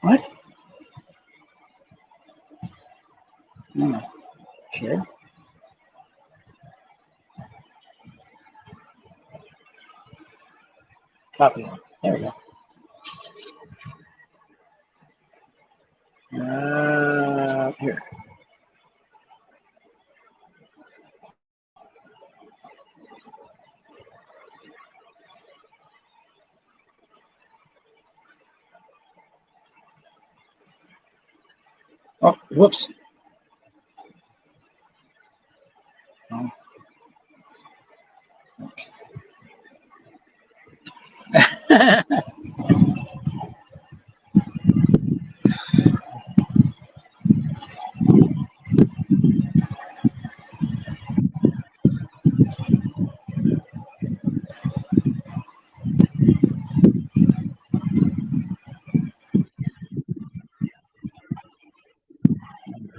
What? No. Sure. Copy. There we go. Here. Oh, whoops. Oh. Okay.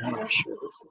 I'm not sure this.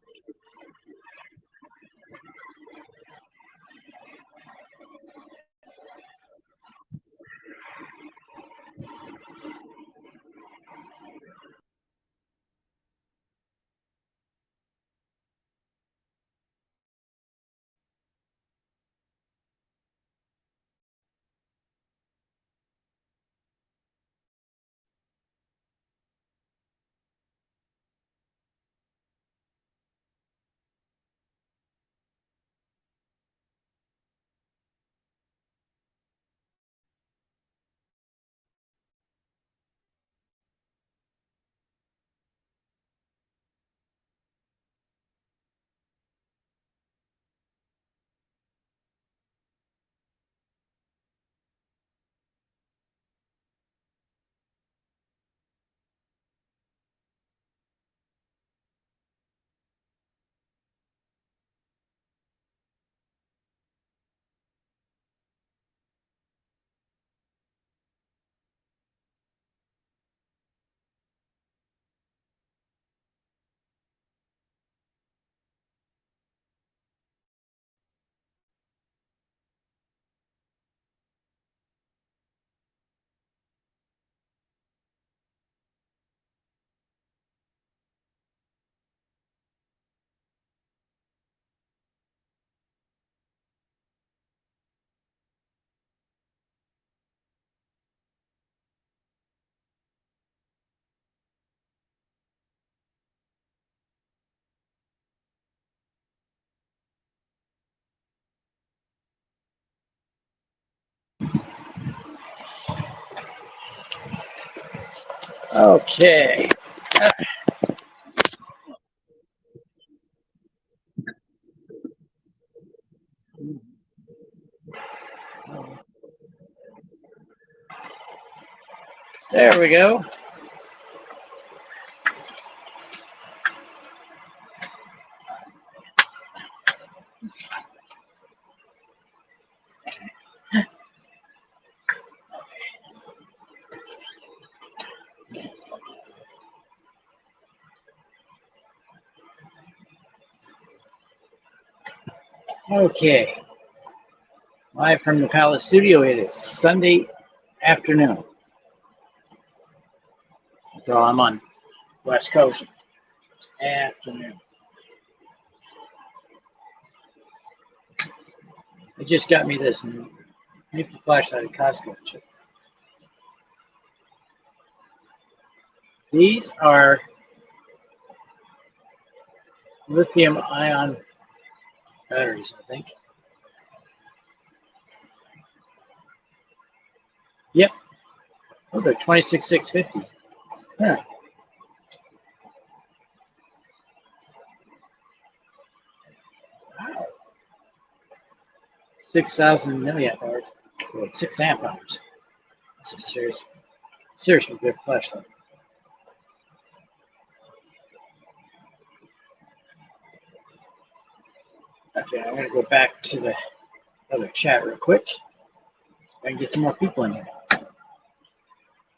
Okay. There we go. Okay. Live from the Pallet Studio. It is Sunday afternoon. So I'm on West Coast. Afternoon. I just got me this new flashlight at Costco. These are lithium ion batteries, I think. Yep. Oh, they're 26650s. Huh. Wow. 6,000 milliamp hours. So it's 6 amp hours. That's a seriously good flashlight. Okay, I'm going to go back to the other chat real quick. So I can get some more people in here.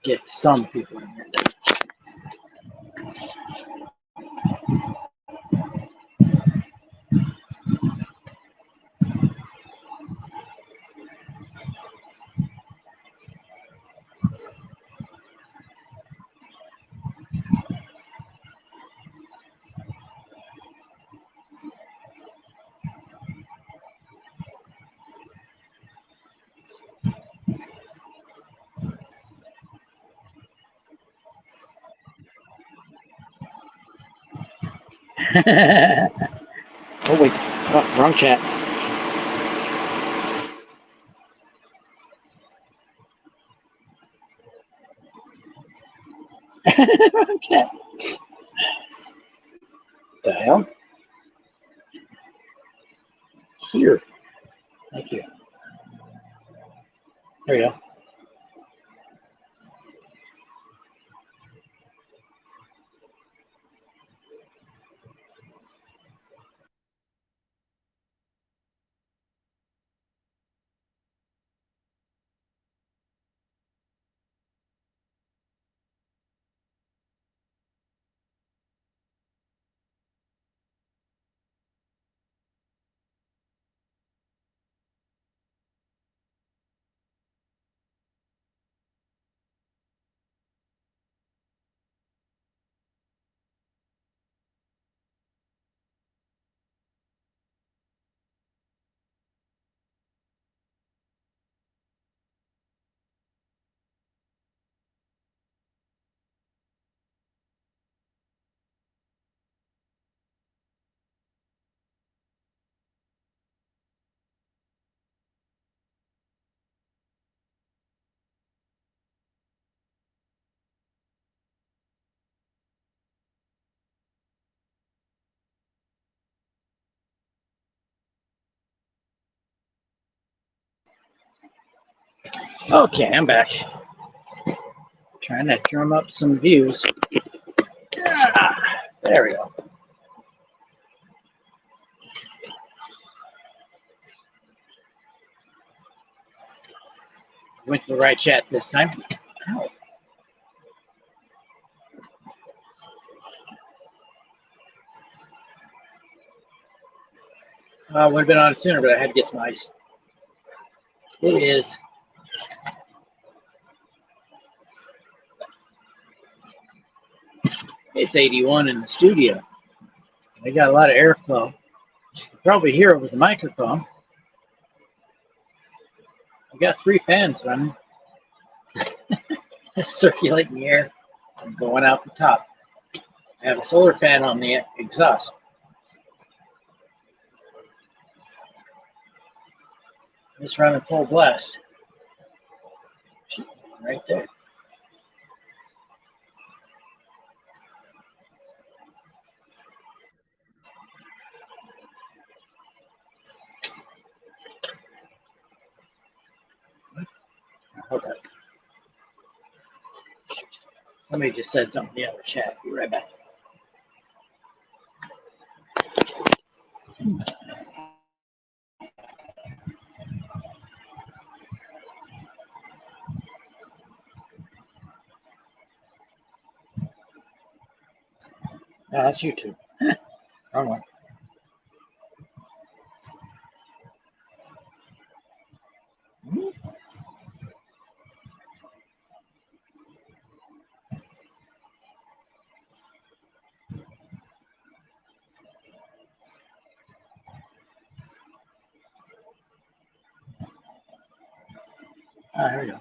Get some people in here. Oh wait, oh, wrong chat. Wrong chat. The hell? Here. Thank you. There you go. Okay, I'm back. Trying to drum up some views. There we go. Went to the right chat this time. Ow. Would have been on sooner, but I had to get some ice. It is. It's 81 in the studio. They got a lot of airflow. You can probably hear it with the microphone. I've got 3 fans running. Just circulating the air and going out the top. I have a solar fan on the exhaust. Just running full blast. Right there. Okay. Somebody just said something in the other chat. Be right back. No, that's YouTube. Wrong one. Here we go.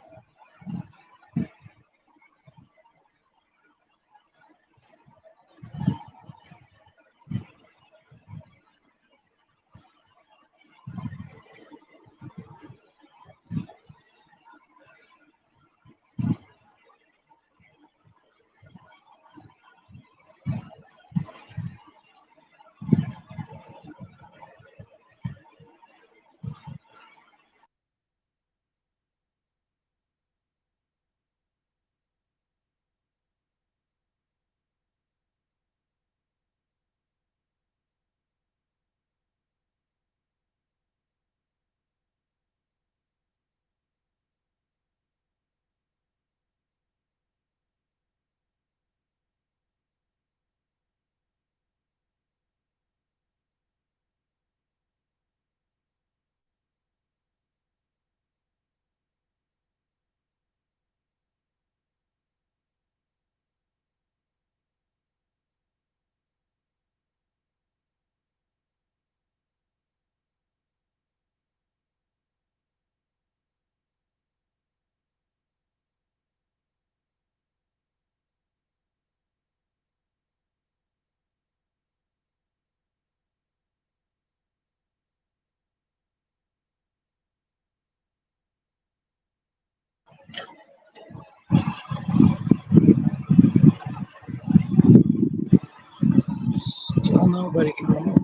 Still nobody coming in.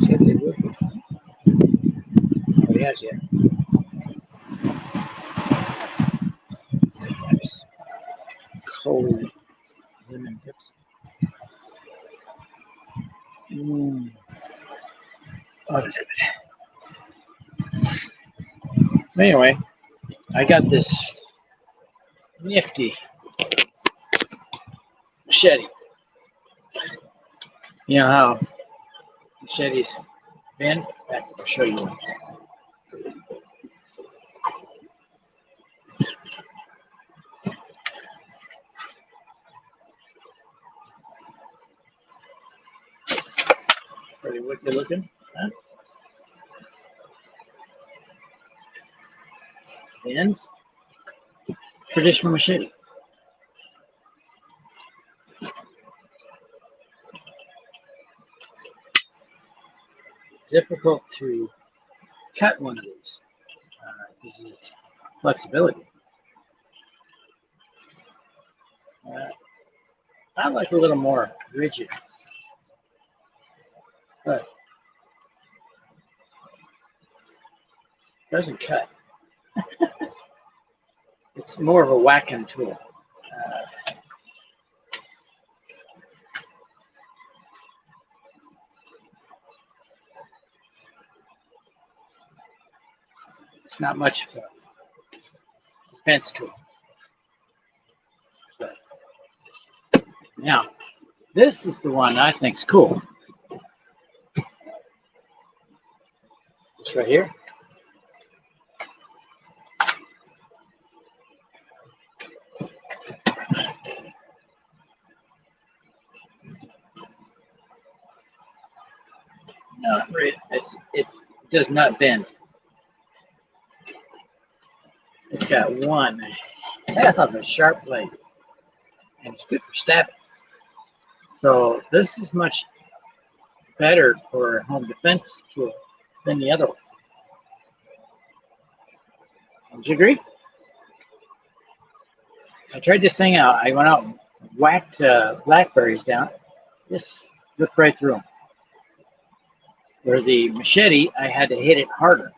Said they would be. Nobody has yet. Nice. Cold lemon Pepsi. Oh, that's good. Anyway, I got this nifty machete. You know how machetes bend? I'll show you one. Pretty wicked looking, huh? Bends. Traditional machete. Difficult to cut one of these because of its flexibility. I like a little more rigid, but it doesn't cut. It's more of a whacking tool. It's not much of a defense tool. So, now, this is the one I think is cool. It's right here. No, it does not bend. It's got one hell of a sharp blade, and it's good for stabbing. So this is much better for a home defense tool than the other one. Don't you agree? I tried this thing out. I went out and whacked blackberries down. This looked right through them. Where the machete, I had to hit it harder.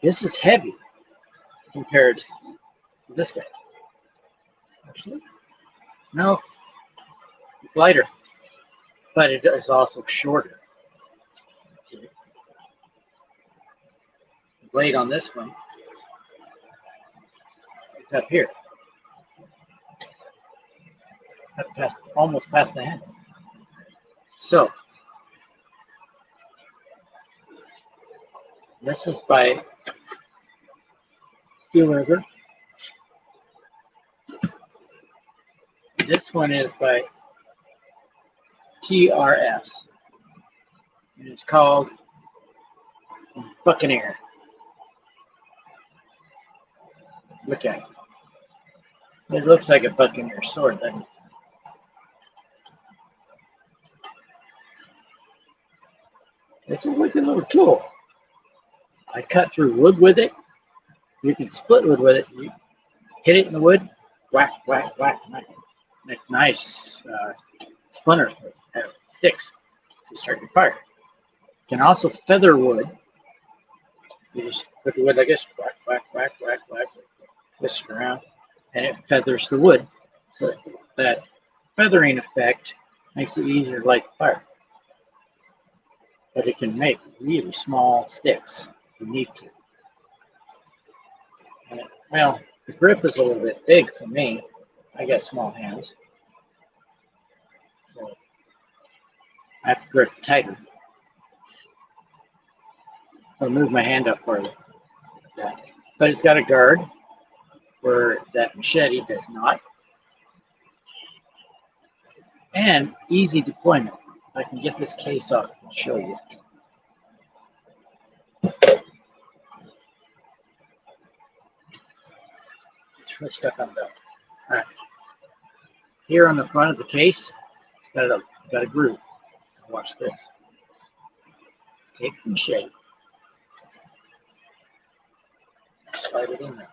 This is heavy compared to this guy. Actually, no, it's lighter, but it is also shorter. See? The blade on this one is up here, almost past the handle. So this was by Steel River. This one is by TRS, and it's called Buccaneer. Look at it. It looks like a Buccaneer sword, doesn't it? It's a wicked little tool. I cut through wood with it. You can split wood with it. You hit it in the wood, whack, whack, whack, whack. Make nice splinters, sticks to start your fire. You can also feather wood. You just put the wood like this, whack, whack, whack, whack, whack, twist it around, and it feathers the wood. So that feathering effect makes it easier to light the fire. But it can make really small sticks if you need to. And well, the grip is a little bit big for me. I got small hands, so I have to grip tighter. I'll move my hand up for you. But it's got a guard where that machete does not. And easy deployment. I can get this case off and show you. It's really stuck on the belt. All right. Here on the front of the case, it's got a groove. Watch this. Take the machete. slide it in there.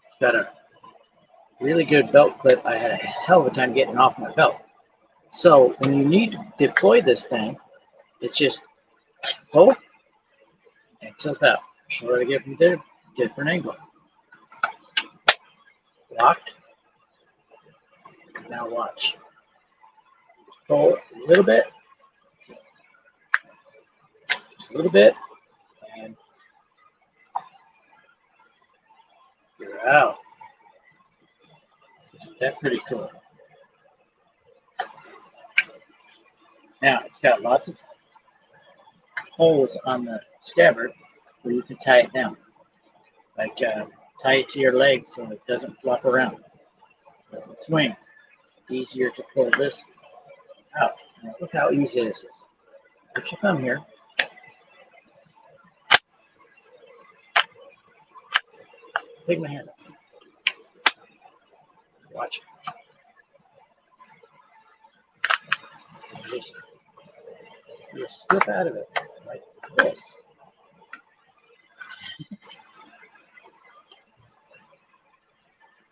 It's got a really good belt clip. I had a hell of a time getting off my belt. So when you need to deploy this thing, it's just pull and tilt out. Show it again from different angle. Locked. Now watch. Pull a little bit. Just a little bit. And you're out. Isn't that pretty cool? Now, it's got lots of holes on the scabbard where you can tie it down. Like tie it to your leg so it doesn't flop around. Doesn't swing. Easier to pull this out. Now, look how easy this is. Put your thumb here. Take my hand up. Watch it. You slip out of it like this.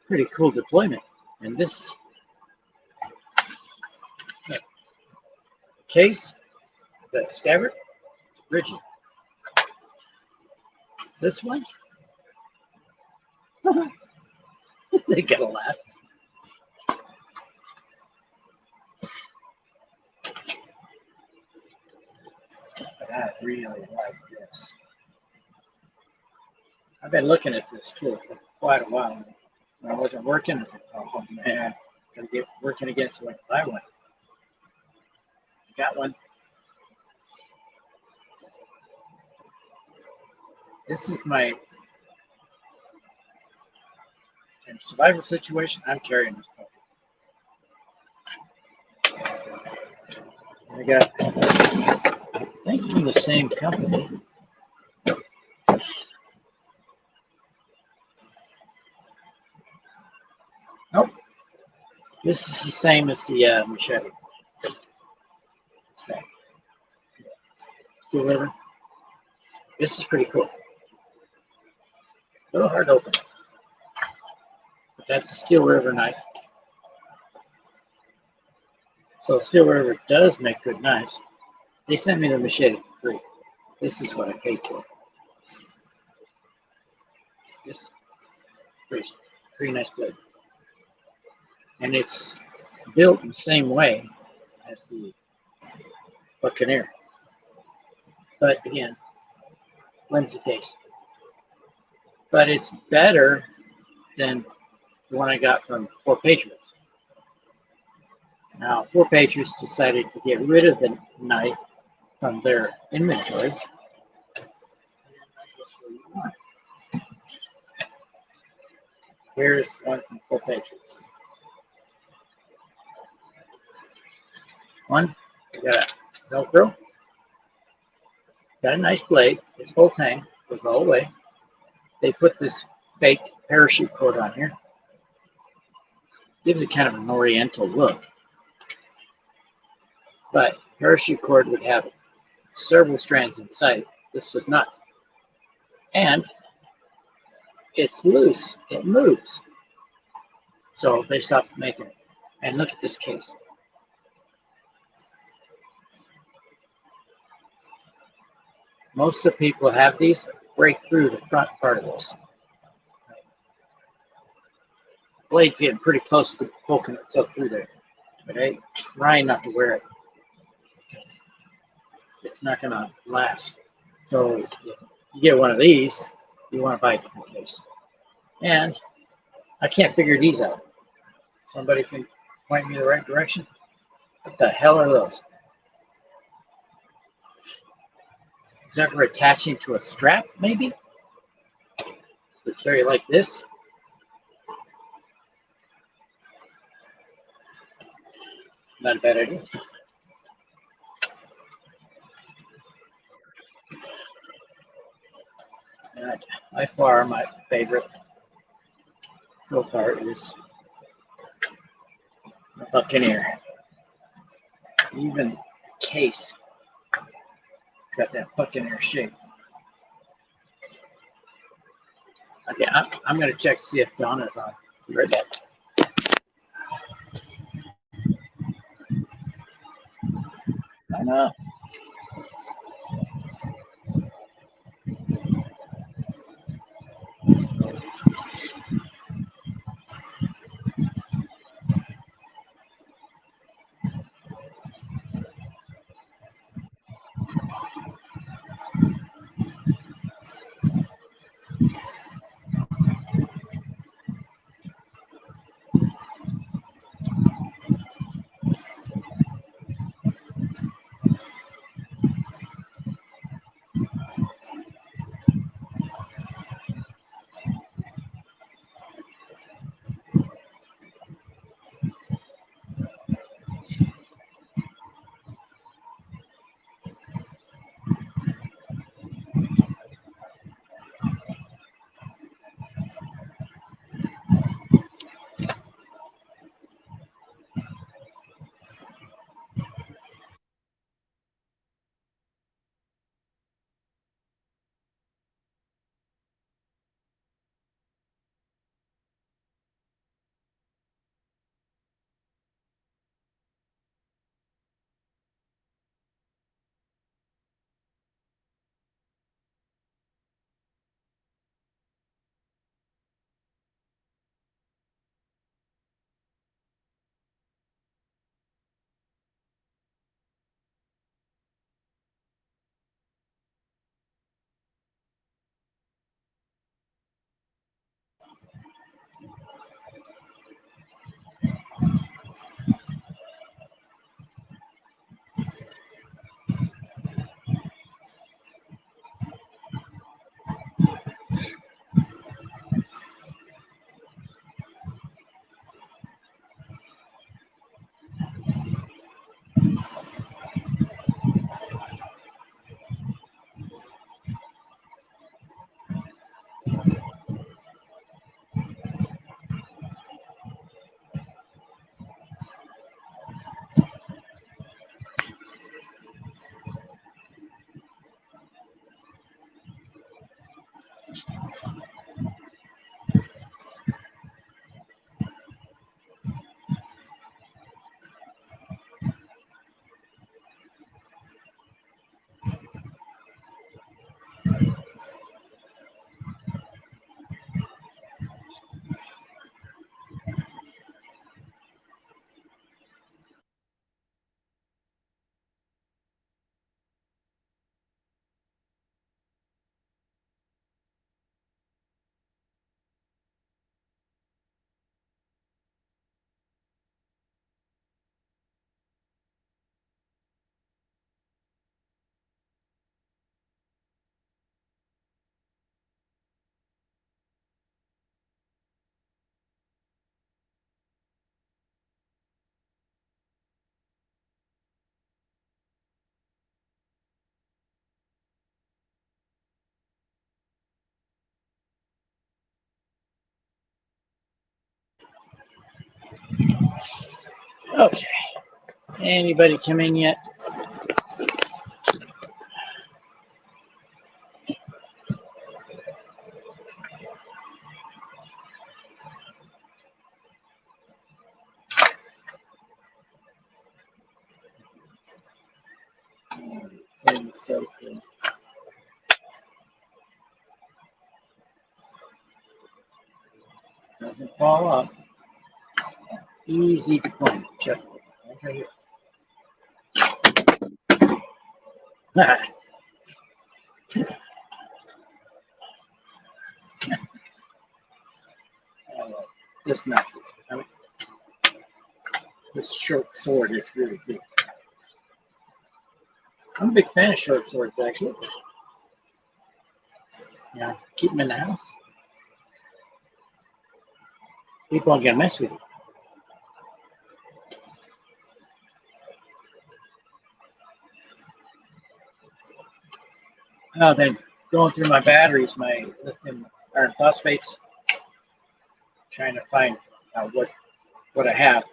Pretty cool deployment. And this case, the scabbard, it's rigid. This one, this ain't gonna last. But I really like this. I've been looking at this tool for quite a while. When I wasn't working, I was like, oh man, gotta get working again so I can buy one. I got one. This is my in a survival situation. I'm carrying this puppy. I got, I think from the same company. Nope. This is the same as the machete. It's back. Steel river. This is pretty cool. A little hard to open. But that's a Steel River knife. So Steel River does make good knives. They sent me the machete for free. This is what I paid for. This pretty nice blade. And it's built in the same way as the Buccaneer. But again, flimsy case. But it's better than the one I got from Four Patriots. Now, Four Patriots decided to get rid of the knife from their inventory. Here's one from Four Patriots. One, we got a Velcro. Got a nice blade. It's full tang. Goes all the way. They put this fake parachute cord on here. Gives it kind of an oriental look. But parachute cord would have several strands inside. This does not. And it's loose. It moves. So they stopped making it. And look at this case. Most of the people have these break through the front part of this. Blade's getting pretty close to poking itself through there. But I try not to wear it. It's not going to last. So if you get one of these, you want to buy a different case. And I can't figure these out. Somebody can point me the right direction? What the hell are those? Is that for attaching to a strap, maybe? To carry like this? Not a bad idea. And by far, my favorite so far is the Buccaneer. Even case got that fucking air shape. Okay, I'm gonna check to see if Donna's on. You read that? I know. Okay. Anybody come in yet? Thing's so cool. Doesn't fall off. Easy to clean. Check it. Right here. This knife is, this short sword is really good. I'm a big fan of short swords, actually. Yeah, keep them in the house. People aren't gonna mess with you. Oh, then going through my batteries, my lithium iron phosphates, trying to find what I have,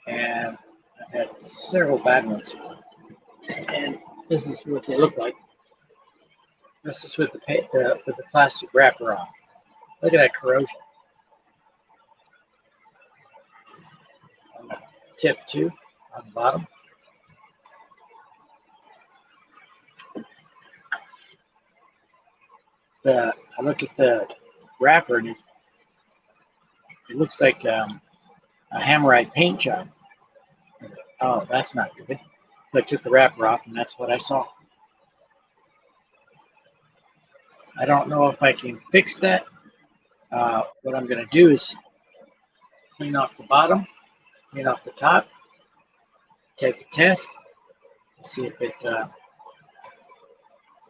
and I've had several bad ones. And This is what they look like. This is with the plastic wrapper on. Look at that corrosion. On the tip too, on the bottom. I look at the wrapper and it looks like a hammerite paint job. Oh, that's not good. So I took the wrapper off and that's what I saw. I don't know if I can fix that. What I'm going to do is clean off the bottom, clean off the top, take a test, see if it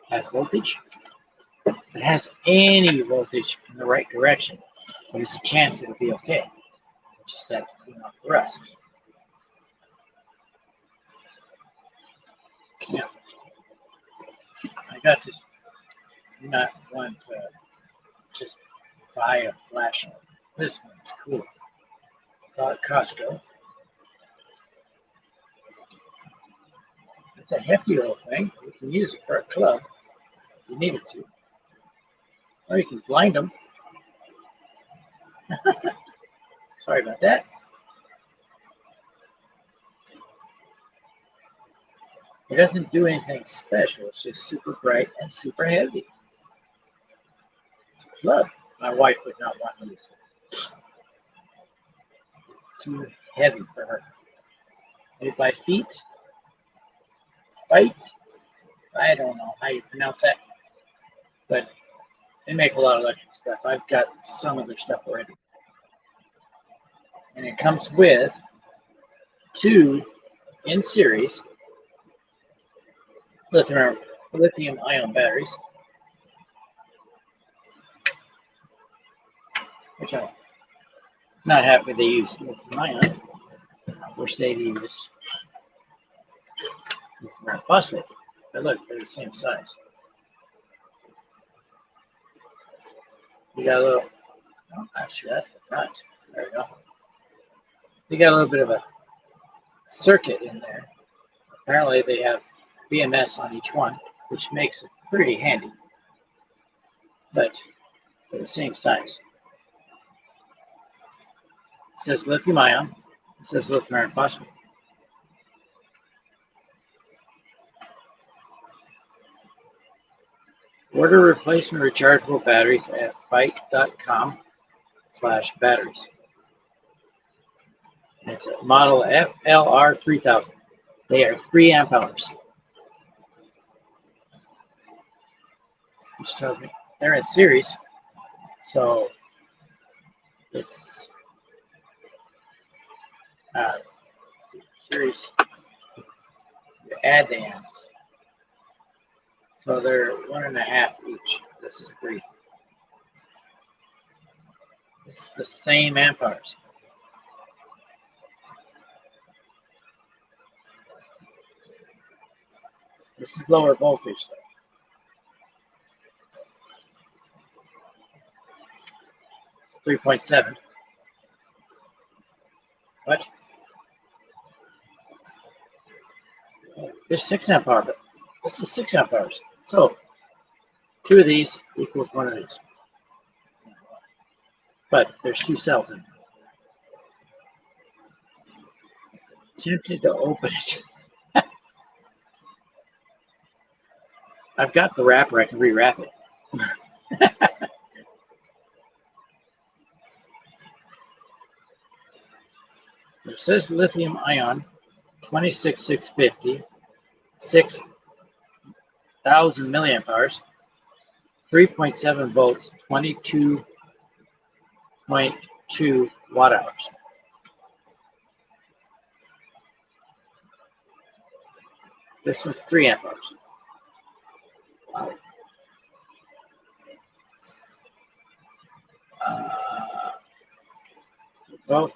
has voltage. If it has any voltage in the right direction, there's a chance it'll be okay. I just have to clean off the rest. Yeah, I got this. Do not want to just buy a flashlight. This one's cool. Saw it at Costco. It's a hefty little thing. You can use it for a club if you needed to. Or you can blind them. Sorry about that. It doesn't do anything special. It's just super bright and super heavy. It's a club. My wife would not want to use this. It's too heavy for her. Made by feet. Fight. I don't know how you pronounce that. But they make a lot of electric stuff. I've got some of their stuff already. And it comes with 2 in series lithium-ion batteries, which I'm not happy they use lithium-ion. I wish they'd use lithium phosphate. But look, they're the same size. You got a little, oh, actually that's the front. There we go. You got a little bit of a circuit in there. Apparently they have BMS on each one, which makes it pretty handy. But they're the same size. It says lithium ion. It says lithium iron phosphate. Order replacement rechargeable batteries at fight.com/batteries. It's a model FLR 3000. They are 3 amp hours. Which tells me they're in series. So it's series. You add the amps. So they're 1.5 each. This is 3. This is the same amp hours. This is lower voltage though. It's 3.7. What? There's 6 amp hour, but this is 6 amp hours. So 2 of these equals 1 of these. But there's 2 cells in it. Tempted to open it. I've got the wrapper. I can rewrap it. It says lithium ion, 26650, 6,000 milliamp hours, 3.7 volts, 22.2 watt hours. This was 3 amp hours. Wow. Both,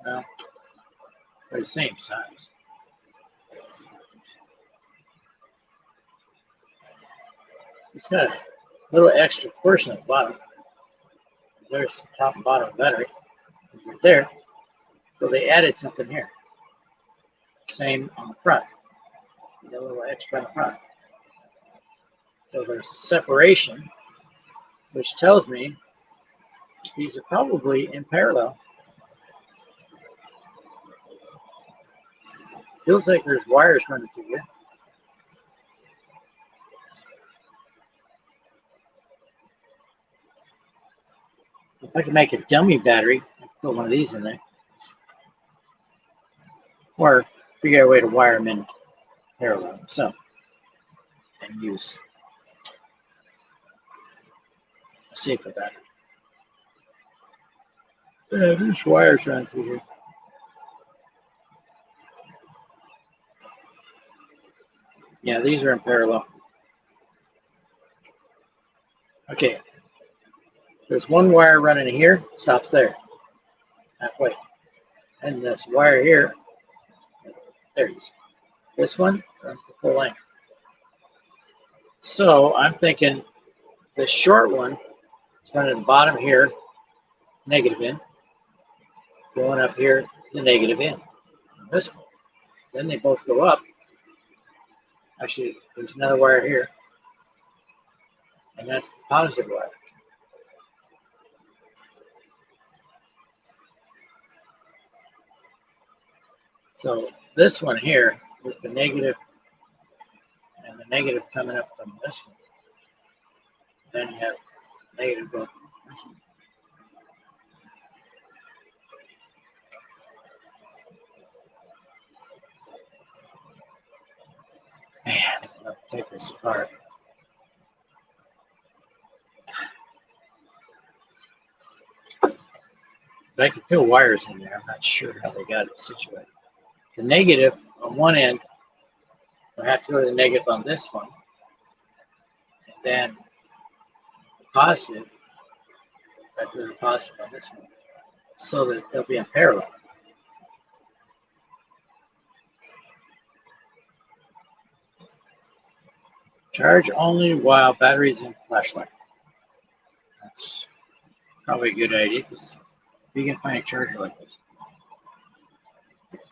well, they're the same size. It's got a little extra portion at the bottom. There's the top and bottom of the battery. Right there. So they added something here. Same on the front. a little extra in front. So there's a separation, which tells me these are probably in parallel. Feels like there's wires running through here. If I can make a dummy battery, I can put one of these in there. Or figure out a way to wire them in parallel. So, and use a safer battery. There's wires running through here. Yeah, these are in parallel. Okay. There's one wire running here, stops there, halfway. And this wire here, there it is. This one runs the full length. So I'm thinking the short one is running the bottom here, negative in, going up here to the negative in. And this one. Then they both go up. Actually, there's another wire here, and that's the positive wire. So this one here is the negative, and the negative coming up from this one. Then you have negative going from this one. Man, I'll take this apart. But I can feel wires in there. I'm not sure how they got it situated. The negative on one end, I have to go to the negative on this one. And then the positive, I have to go to the positive on this one. So that they'll be in parallel. Charge only while batteries in flashlight. That's probably a good idea because if you can find a charger like this,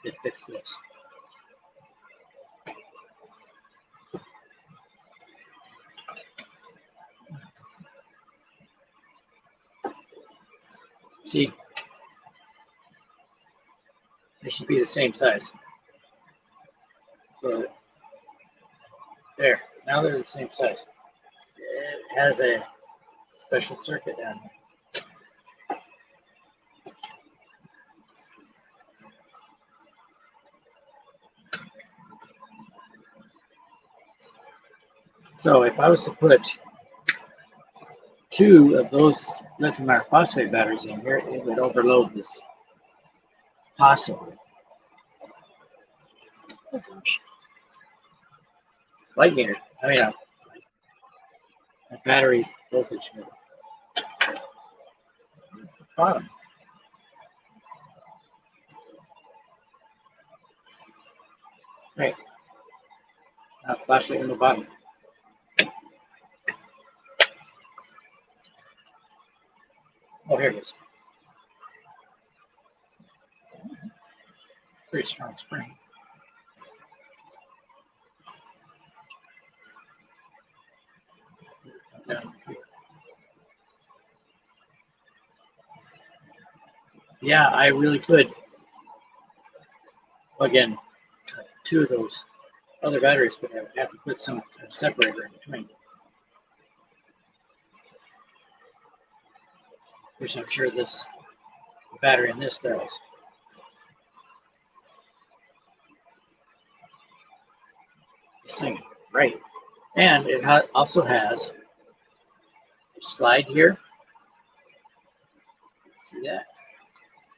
it fits this. See, they should be the same size. So there, now they're the same size. It has a special circuit down here. So if I was to put two of those lithium iron phosphate batteries in here, it would overload this. Possibly. Oh gosh. Light meter. I mean, a battery voltage meter. The bottom. Right. Now flashlight in the bottom. Oh, here it is. Pretty strong spring. Down here. Yeah, I really could plug in two of those other batteries, but I would have to put some separator in between. Which I'm sure this battery in this does. This thing, right. And it also has a slide here. See that?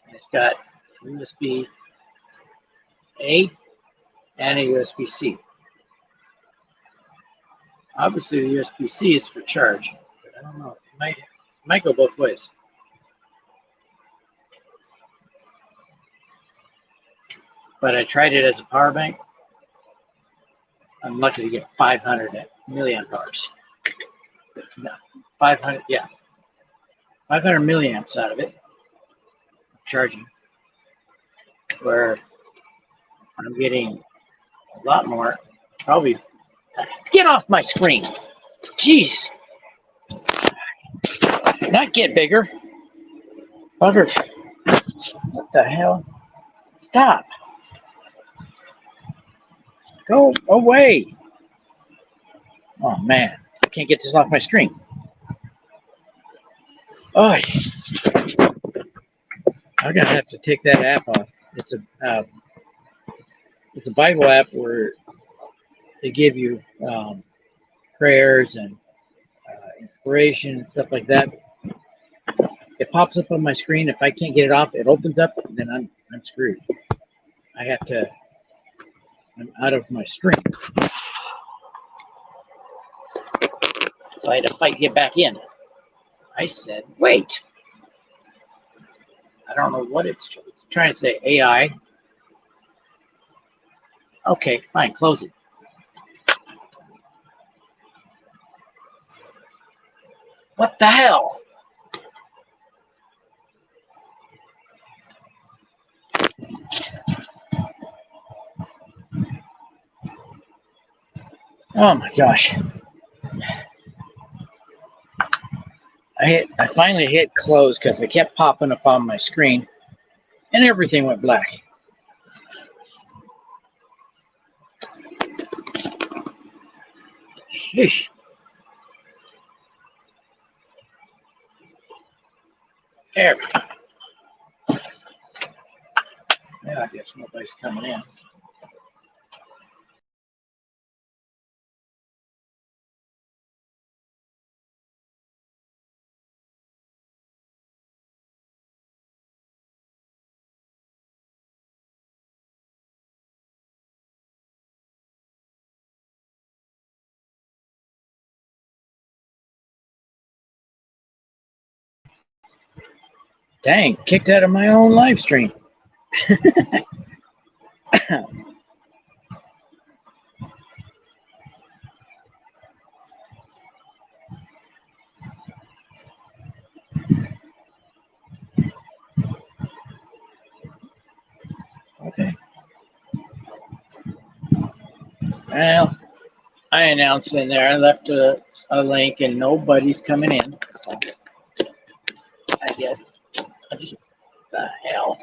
And it's got USB A and a USB C. Obviously, the USB C is for charge, but I don't know. It might go both ways. But I tried it as a power bank. I'm lucky to get 500 milliamp hours. No, 500, yeah. 500 milliamps out of it, charging, where I'm getting a lot more Probably. Get off my screen. Jeez. Not get bigger. Bugger. What the hell? Stop. Go away. Oh, man. I can't get this off my screen. Oh, I'm going to have to take that app off. It's a Bible app where they give you prayers and inspiration and stuff like that. It pops up on my screen. If I can't get it off, it opens up, and then I'm screwed. I'm out of my screen. So I had to fight to get back in. I said, wait. I don't know what it's trying to say. AI. Okay, fine, close it. What the hell? Oh my gosh. I finally hit close because it kept popping up on my screen and everything went black. Sheesh. There. Yeah, I guess nobody's coming in. Dang, kicked out of my own live stream. Okay. Well, I announced in there. I left a link and nobody's coming in. So I guess I just, the hell.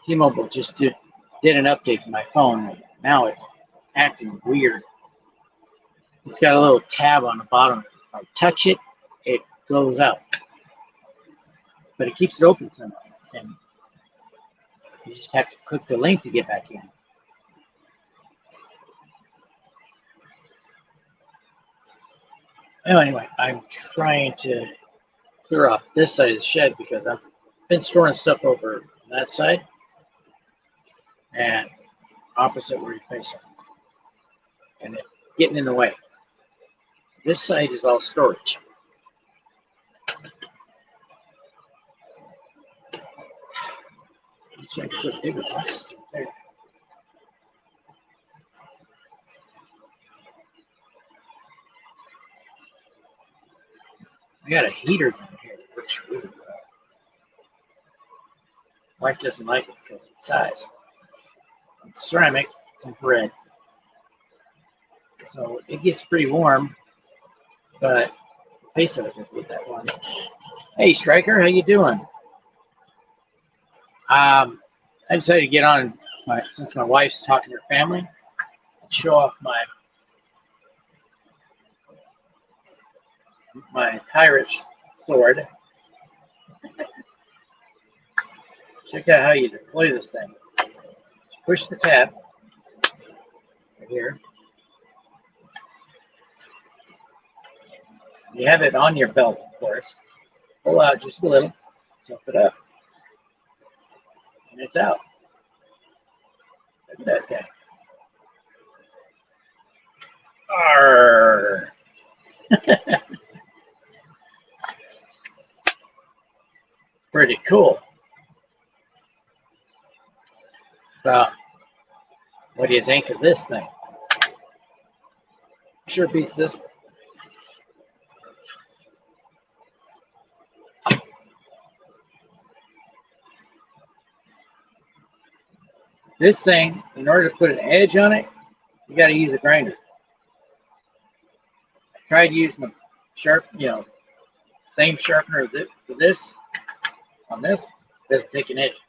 T-Mobile just did an update to my phone. Now it's acting weird. It's got a little tab on the bottom. If I touch it, it goes out. But it keeps it open somehow. And you just have to click the link to get back in. Anyway, I'm trying to clear off this side of the shed because I've been storing stuff over that side and opposite where you're facing. And it's getting in the way. This side is all storage. So I can put bigger boxes there. I got a heater down here that works really well. Wife doesn't like it because of its size. It's ceramic, it's infrared. So it gets pretty warm, but the face of it doesn't get that warm. Hey Striker, how you doing? I decided to get on since my wife's talking to her family, and show off my pirate sword. Check out how you deploy this thing. Push the tab right here. You have it on your belt, of course. Pull out just a little, jump it up, and it's out. Look at that guy. Arrgh. Pretty cool. So, what do you think of this thing? Sure beats this one. This thing, in order to put an edge on it, you got to use a grinder. I tried using a same sharpener for this. On this, doesn't take an edge.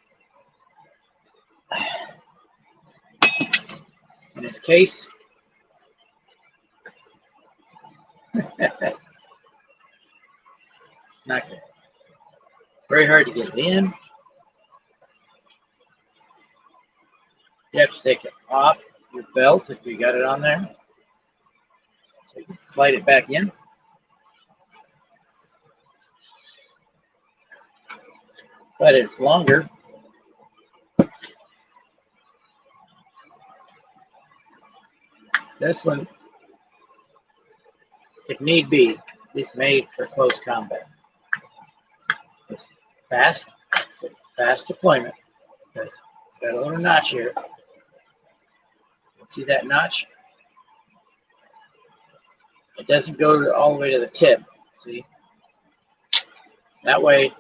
In this case, it's not good. Very hard to get it in. You have to take it off your belt if you got it on there. So you can slide it back in. But it's longer. This one, if need be, is made for close combat. It's fast, so fast deployment. Because it's got a little notch here. See that notch? It doesn't go all the way to the tip. See? That way,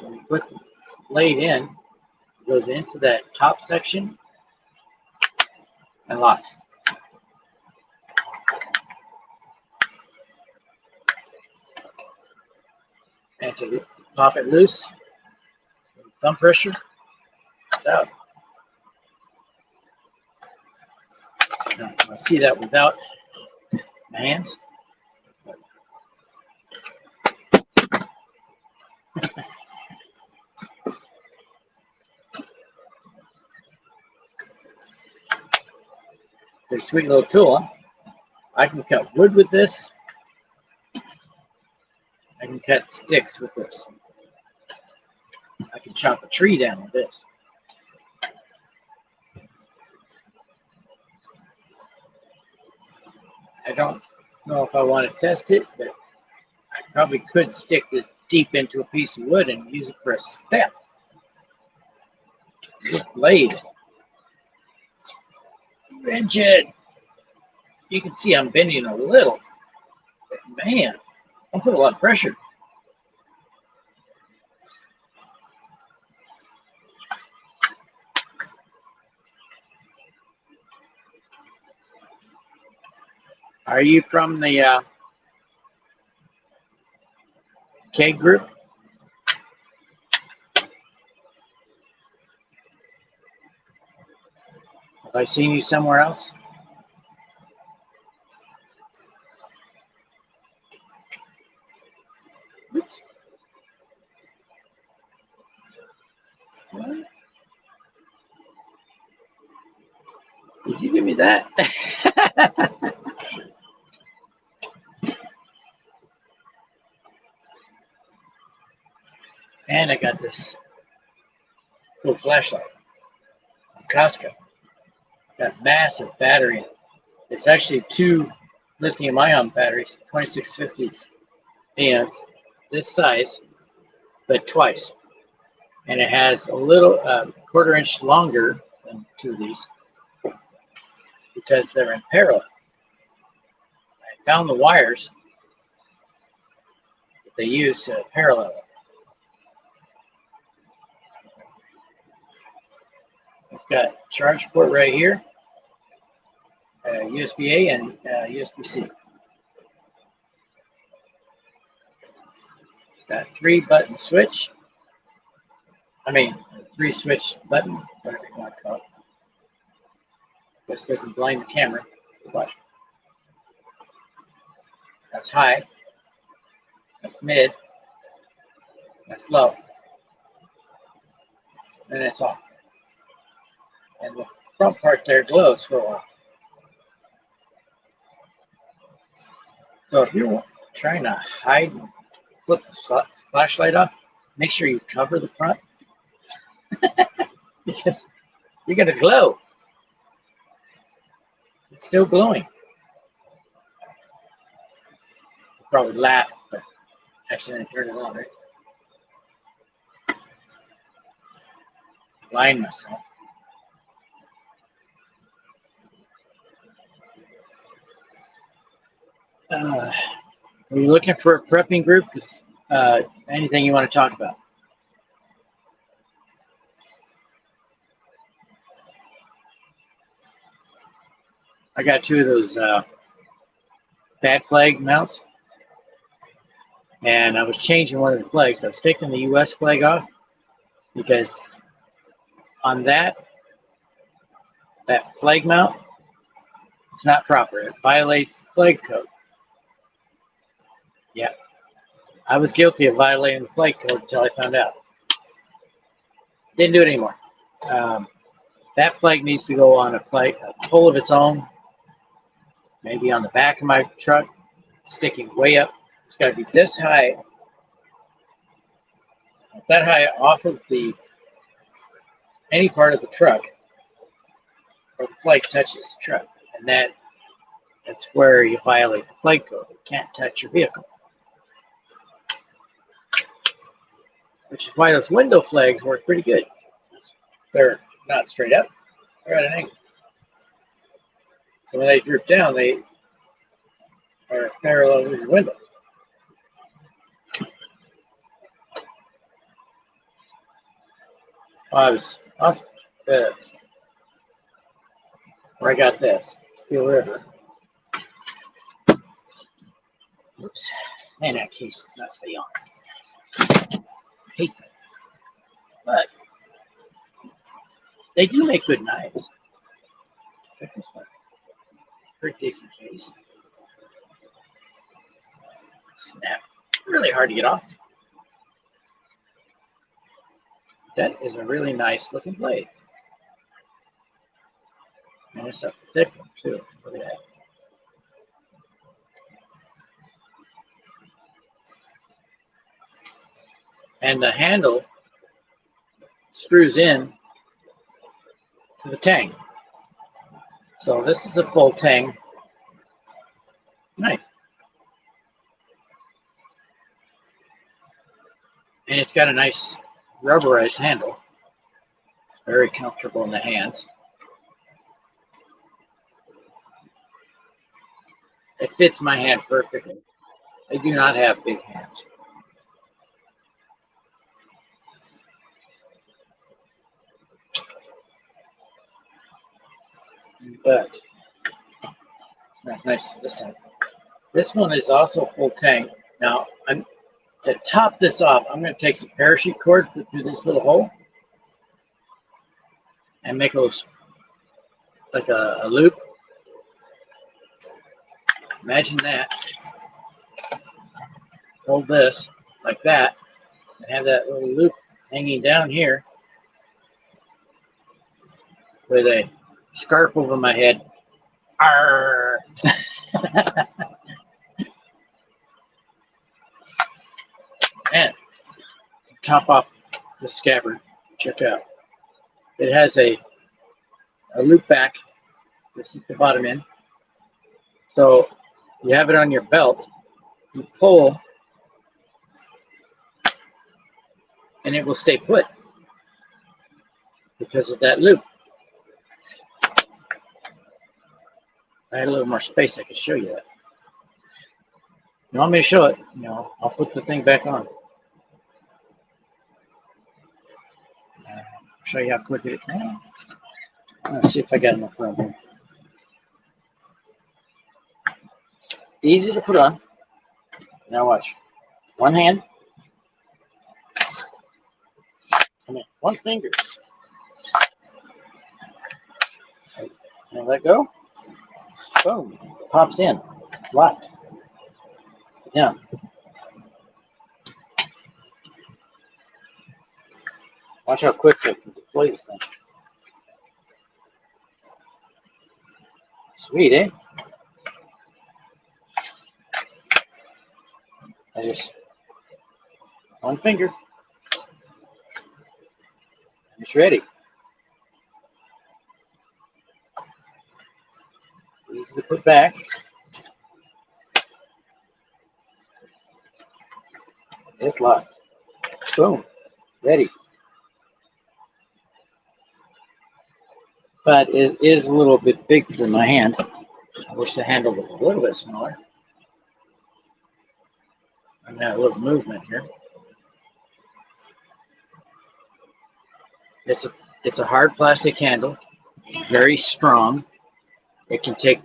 when you put the blade in, it goes into that top section and locks. And to pop it loose, thumb pressure, it's out. Now, I see that without my hands. Pretty sweet little tool, huh? I can cut wood with this. I can cut sticks with this. I can chop a tree down with this. I don't know if I want to test it, but I probably could stick this deep into a piece of wood and use it for a step. This blade. It's rigid. You can see I'm bending a little. But man, I'll put a lot of pressure. Are you from the K group? Have I seen you somewhere else? Oops. What? Did you give me that? And I got this cool flashlight from Costco. Got massive battery in it. It's actually 2 lithium-ion batteries, 2650s. And it's this size, but twice. And it has a little quarter-inch longer than 2 of these because they're in parallel. I found the wires that they use to parallel it. It's got a charge port right here, USB-A and USB-C. It's got a 3-button switch. I mean, a 3-switch button, whatever you want to call it. This doesn't blind the camera. Watch. That's high. That's mid. That's low. And it's off. And the front part there glows for a while. So if you're trying to hide and flip the flashlight off, make sure you cover the front because you're going to glow. It's still glowing. You'll probably laugh, but accidentally turn it on, right? Blind myself. Are you looking for a prepping group? Anything you want to talk about? I got two of those bad flag mounts, and I was changing one of the flags. I was taking the U.S. flag off because on that flag mount, it's not proper. It violates the flag code. Yeah, I was guilty of violating the flag code until I found out. Didn't do it anymore. That flag needs to go on a pole of its own, maybe on the back of my truck, sticking way up. It's got to be this high, that high off of any part of the truck where the flag touches the truck, and that's where you violate the flag code. You can't touch your vehicle, which is why those window flags work pretty good. They're not straight up; they're at an angle. So when they droop down, they are parallel with your window. I was awesome. Where I got this, Steel River. Oops. Man, that case does not stay on. I hate that. But they do make good knives. Check this one. Pretty decent case. Snap. Really hard to get off. That is a really nice looking blade. And it's a thick one too. Look at that. And the handle screws in to the tang. So this is a full tang knife. And it's got a nice rubberized handle. It's very comfortable in the hands. It fits my hand perfectly. I do not have big hands. But it's not as nice as this one. This one is also full tang. Now, to top this off, I'm going to take some parachute cord, put through this little hole, and make a like a loop. Imagine that. Hold this like that, and have that little loop hanging down here with a scarf over my head. Arr! And top off the scabbard. Check out. It has a loop back. This is the bottom end. So you have it on your belt. You pull, and it will stay put because of that loop. If I had a little more space, I could show you that. You want me to show it? No, I'll put the thing back on. Show you how quick it is. Let's see if I got enough room here. Easy to put on. Now watch. One hand. One finger. And let go. Boom. It pops in. It's locked. Yeah. Watch how quick I can deploy this thing. Sweet, eh? I just one finger. It's ready. Easy to put back. It's locked. Boom. Ready. But it is a little bit big for my hand. I wish the handle was a little bit smaller. I've got a little movement here. It's a hard plastic handle, very strong. It can take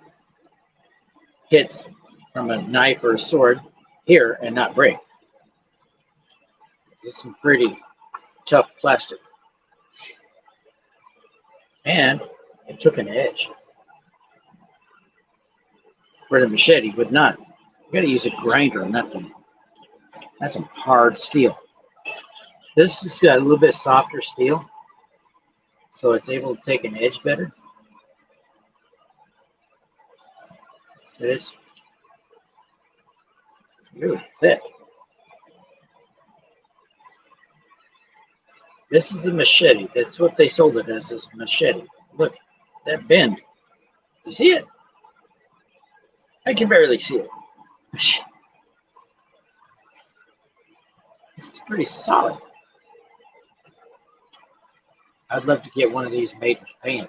hits from a knife or a sword here and not break. This is some pretty tough plastic. And it took an edge where the machete would not. You gotta use a grinder on that thing. That's some hard steel. This has got a little bit softer steel, so it's able to take an edge better. It's really thick. This is a machete. That's what they sold it as, this machete. Look, that bend. You see it? I can barely see it. It's pretty solid. I'd love to get one of these made in Japan.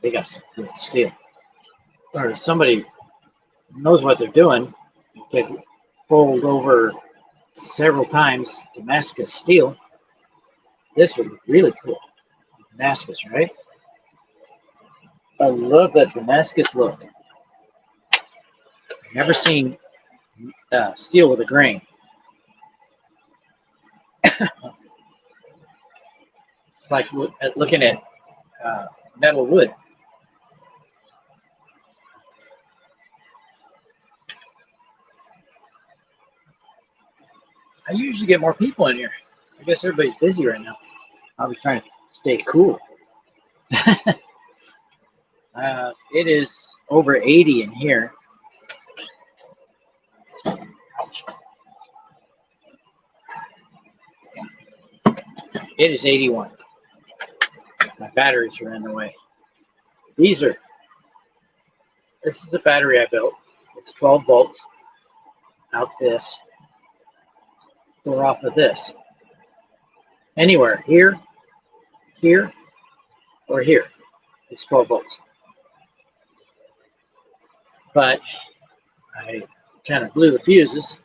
They got some good steel. Or somebody knows what they're doing. You could fold over several times Damascus steel. This would look really cool. Damascus, right? I love that Damascus look. Never seen steel with a grain. It's like looking at metal wood. I usually get more people in here. I guess everybody's busy right now. I'll be trying to stay cool. It is over 80 in here. Ouch. It is 81. My batteries are in the way. This is a battery I built. It's 12 volts out this, or off of this. Anywhere, here, or here. It's 12 volts. But I kind of blew the fuses.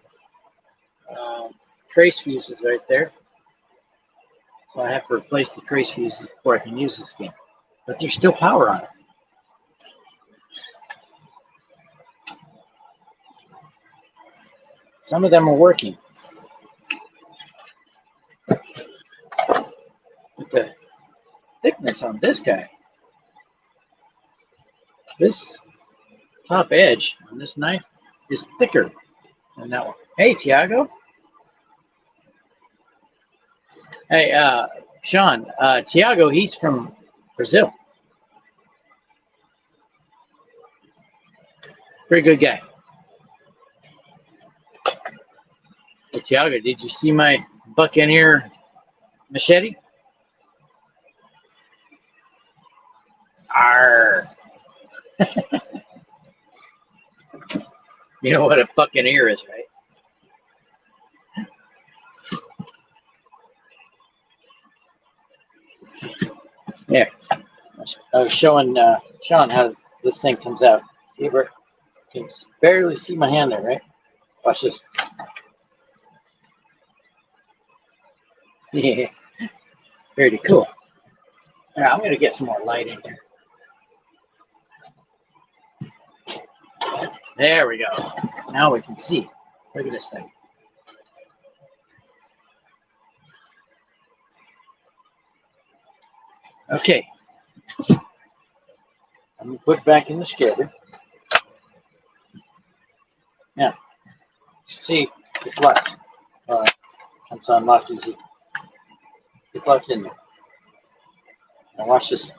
Trace fuses right there. So I have to replace the trace fuses before I can use this again. But there's still power on it. Some of them are working. Look at the thickness on this guy. This top edge on this knife is thicker than that one. Hey, Tiago. Hey, Sean. Tiago, he's from Brazil. Pretty good guy. Hey, Tiago, did you see my Buccaneer machete? Arr. You know what a Buccaneer is, right? There. I was showing Sean how this thing comes out. See, you can barely see my hand there, right? Watch this. Yeah, pretty cool. Now I'm gonna get some more light in here. There we go. Now we can see. Look at this thing. Okay. I'm gonna put it back in the scabbard. Now, see, it's locked. It's unlocked easy. It's locked in there. Now watch this.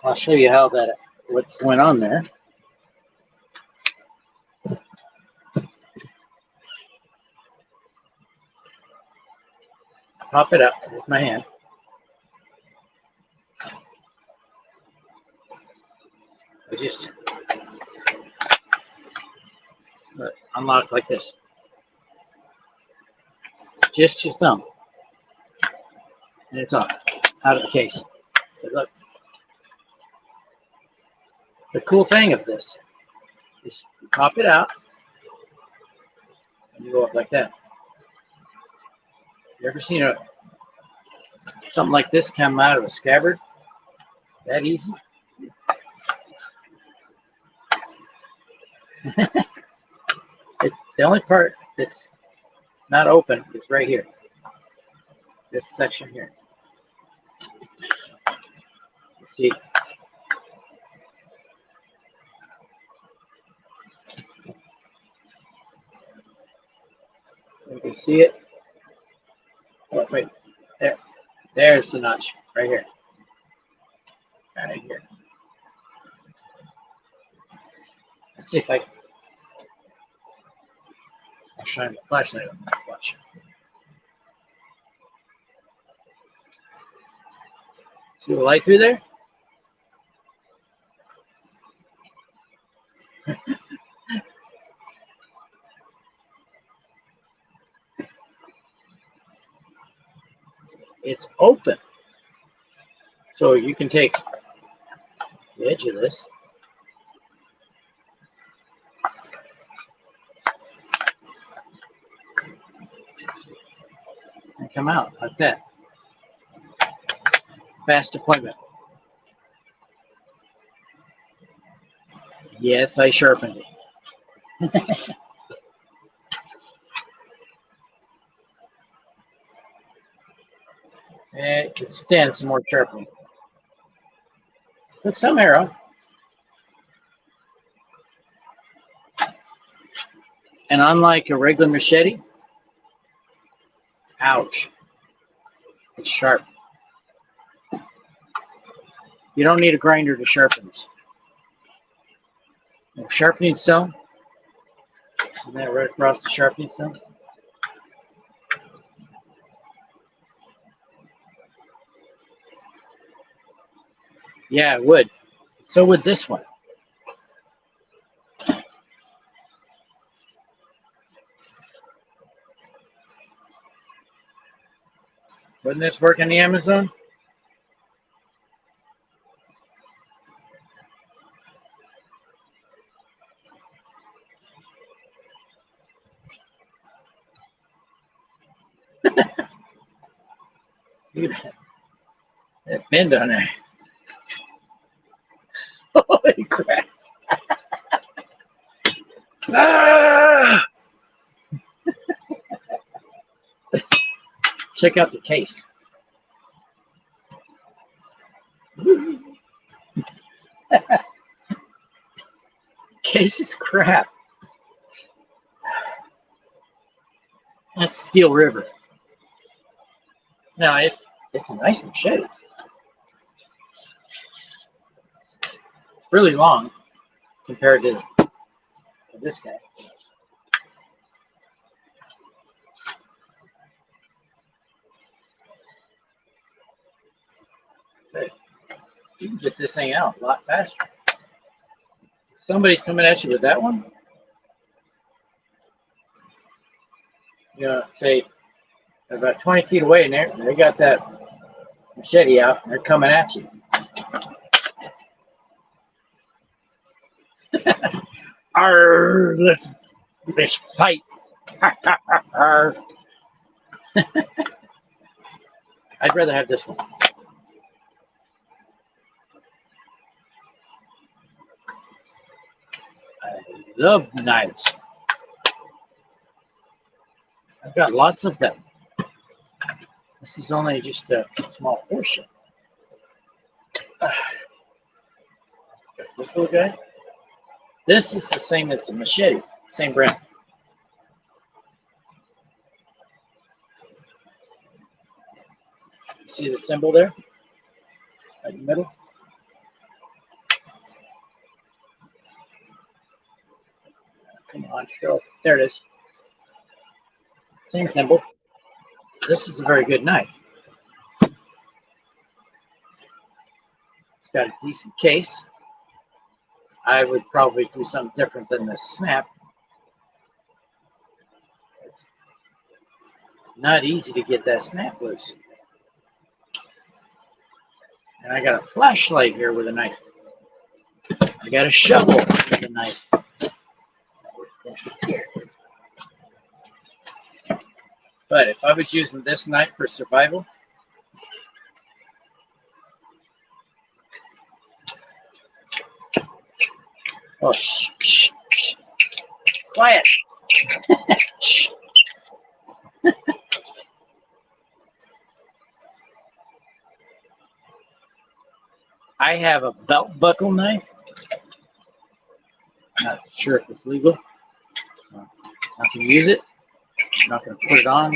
I'll show you how what's going on there. Pop it up with my hand. I just unlock like this. Just your thumb. And it's off. Out of the case. But look. The cool thing of this is you pop it out and you go up like that. You ever seen a Something like this come out of a scabbard. That easy. The only part that's not open is right here. This section here. You see? You can see it. Oh, wait. There. There's the notch. Right here. Right here. Let's see if I'll shine the flashlight on that. Watch. See the light through there? It's open. So you can take the edge of this and come out like that. Fast deployment. Yes, I sharpened it. And it can stand some more sharpening. Took some arrow. And unlike a regular machete, ouch, it's sharp. You don't need a grinder to sharpen this. Sharpening stone. See that right across the sharpening stone? Yeah, it would. So would this one. Wouldn't this work in the Amazon? Look at that bend on there. Holy crap. Ah! Check out the case. Case is crap. That's Steel River. No, it's a nice machete. It's really long compared to this guy. But you can get this thing out a lot faster. If somebody's coming at you with that one, you know, say about 20 feet away, and they got that machete out, and they're coming at you. Arr, let's fight. I'd rather have this one. I love knives. I've got lots of them. This is only just a small portion. This little guy. This is the same as the machete, same brand. See the symbol there? Right in the middle? Come on, show. There it is. Same symbol. This is a very good knife. It's got a decent case. I would probably do something different than this snap. It's not easy to get that snap loose. And I got a flashlight here with a knife. I got a shovel with a knife. Here it is. But if I was using this knife for survival, Oh, shh, shh, shh. Quiet. Shh. I have a belt buckle knife. Not sure if it's legal, so I can use it. I'm not going to put it on,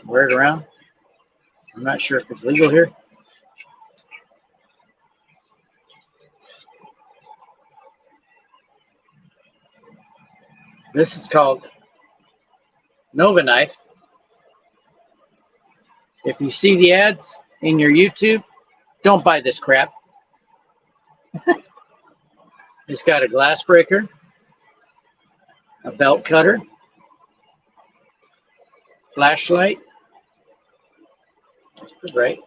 wear it around. I'm not sure if it's legal here. This is called Nova Knife. If you see the ads in your YouTube, don't buy this crap. It's got a glass breaker, a belt cutter, flashlight. That's pretty bright.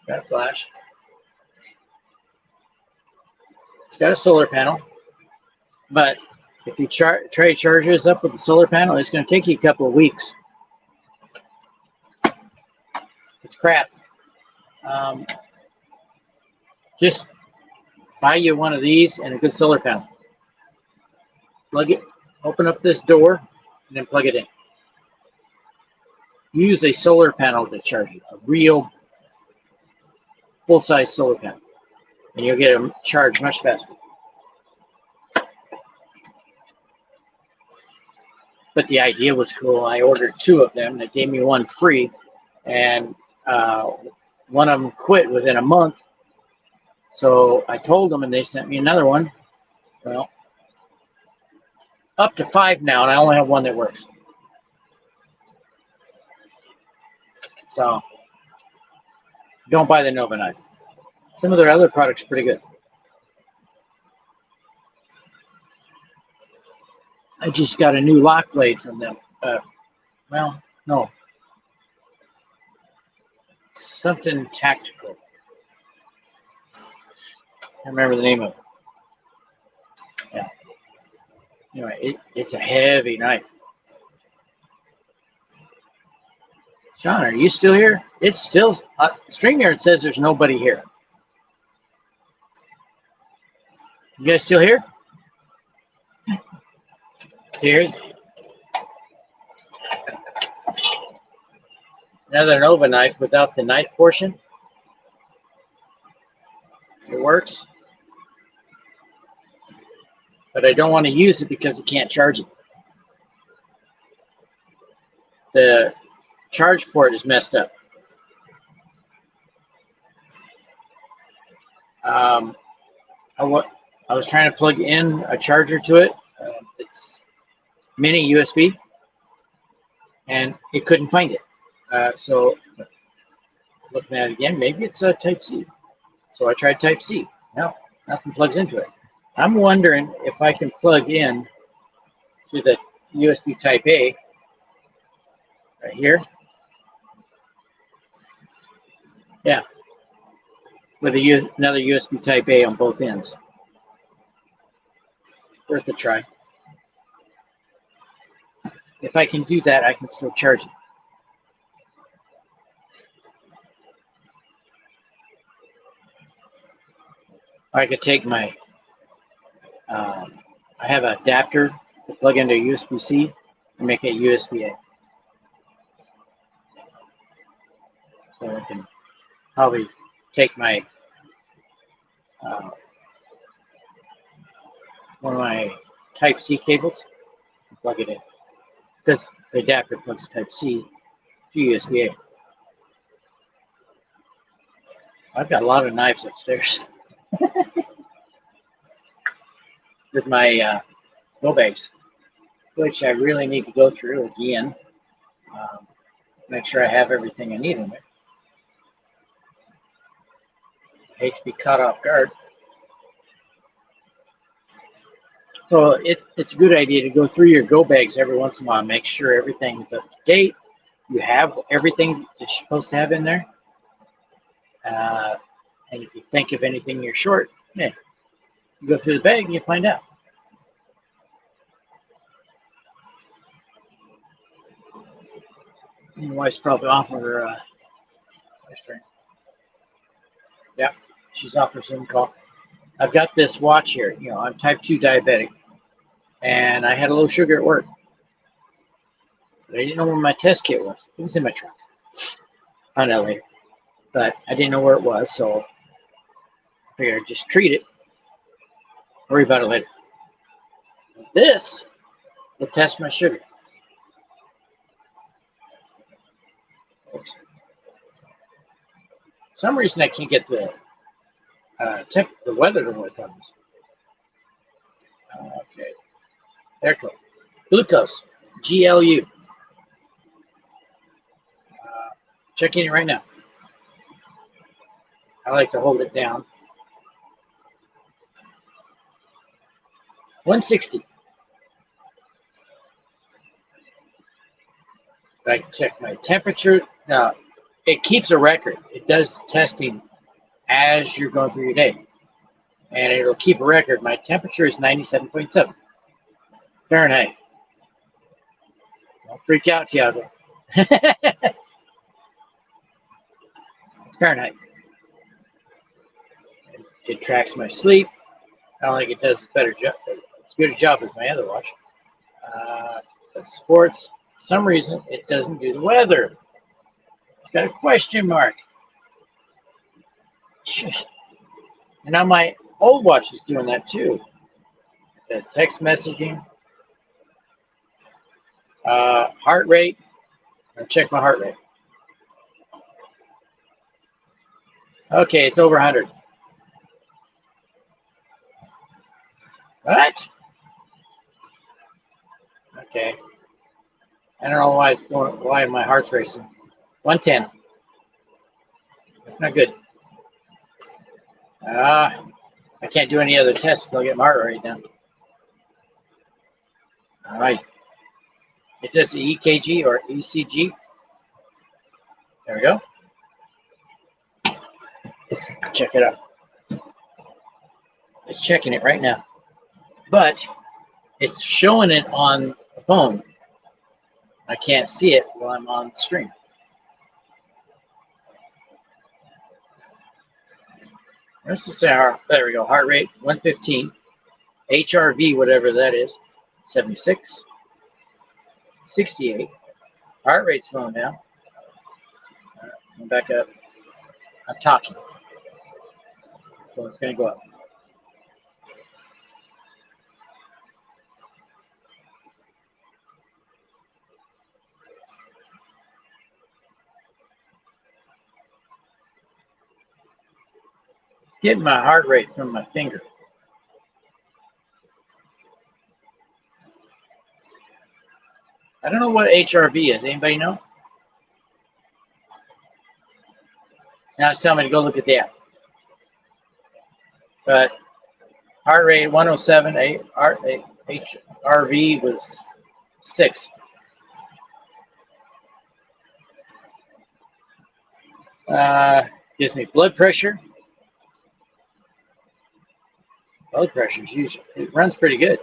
Got a flash. It's got a solar panel, but if you try to charge this up with the solar panel, it's going to take you a couple of weeks. It's crap. Just buy you one of these and a good solar panel. Plug it, open up this door, and then plug it in. Use a solar panel to charge it, a real full-size solar panel, and you'll get a charge much faster. But the idea was cool. I ordered 2 of them. They gave me one free, and one of them quit within a month. So I told them, and they sent me another one. Well, up to 5 now, and I only have one that works. So don't buy the Nova Knife. Some of their other products are pretty good. I just got a new lock blade from them. Well, no. Something tactical. I remember the name of it. Yeah. Anyway, it's a heavy knife. Sean, are you still here? It's still, StreamYard says there's nobody here. You guys still here? Here's another Nova knife without the knife portion. It works. But I don't want to use it because I can't charge it. The charge port is messed up. I was trying to plug in a charger to it. It's mini USB, and it couldn't find it. So looking at it again, maybe it's a Type C. So I tried Type C. No, nothing plugs into it. I'm wondering if I can plug in to the USB Type A right here. Yeah, with another USB Type A on both ends. Worth a try. If I can do that, I can still charge it. I could take my, I have an adapter to plug into USB-C and make it USB-A. So I can probably take my, one of my Type-C cables and plug it in. Because the adapter plugs Type-C to USB-A. I've got a lot of knives upstairs. With my go bags, which I really need to go through again. Make sure I have everything I need in there. I hate to be caught off guard. So it's a good idea to go through your go bags every once in a while. Make sure everything is up to date. You have everything that you're supposed to have in there. And if you think of anything you're short, yeah, you go through the bag and you find out. My wife's probably off her stream. Yeah, she's off her Zoom call. I've got this watch here. You know, I'm type 2 diabetic, and I had a low sugar at work. But I didn't know where my test kit was. It was in my truck. Found out later. But I didn't know where it was, so I figured I'd just treat it. Worry about it later. This will test my sugar. Oops. For some reason I can't get the weather to work on this. Okay. There it goes. Glucose. GLU. Checking it right now. I like to hold it down. 160. I can check my temperature. Now, it keeps a record. It does testing as you're going through your day. And it'll keep a record. My temperature is 97.7 Fahrenheit. Don't freak out, Tiago. It's Fahrenheit. It tracks my sleep. I don't think it does as good a job as my other watch. Sports, for some reason, it doesn't do the weather. It's got a question mark. And now my old watch is doing that too. It does text messaging, heart rate. I'll check my heart rate. Okay, it's over 100. What? Okay. I don't know why my heart's racing. 110. That's not good. I can't do any other tests until I get my heart rate down. All right. It does the EKG or ECG. There we go. Check it out. It's checking it right now. But it's showing it on the phone. I can't see it while I'm on the screen. Let's just say there we go. Heart rate 115. HRV, whatever that is, 76. 68. Heart rate slowing down. I'm back up. I'm talking. So it's going to go up. It's getting my heart rate from my finger. I don't know what HRV is. Anybody know? Now it's telling me to go look at the app. But heart rate 107, HRV was 6. Gives me blood pressure. Blood pressure is usually, it runs pretty good.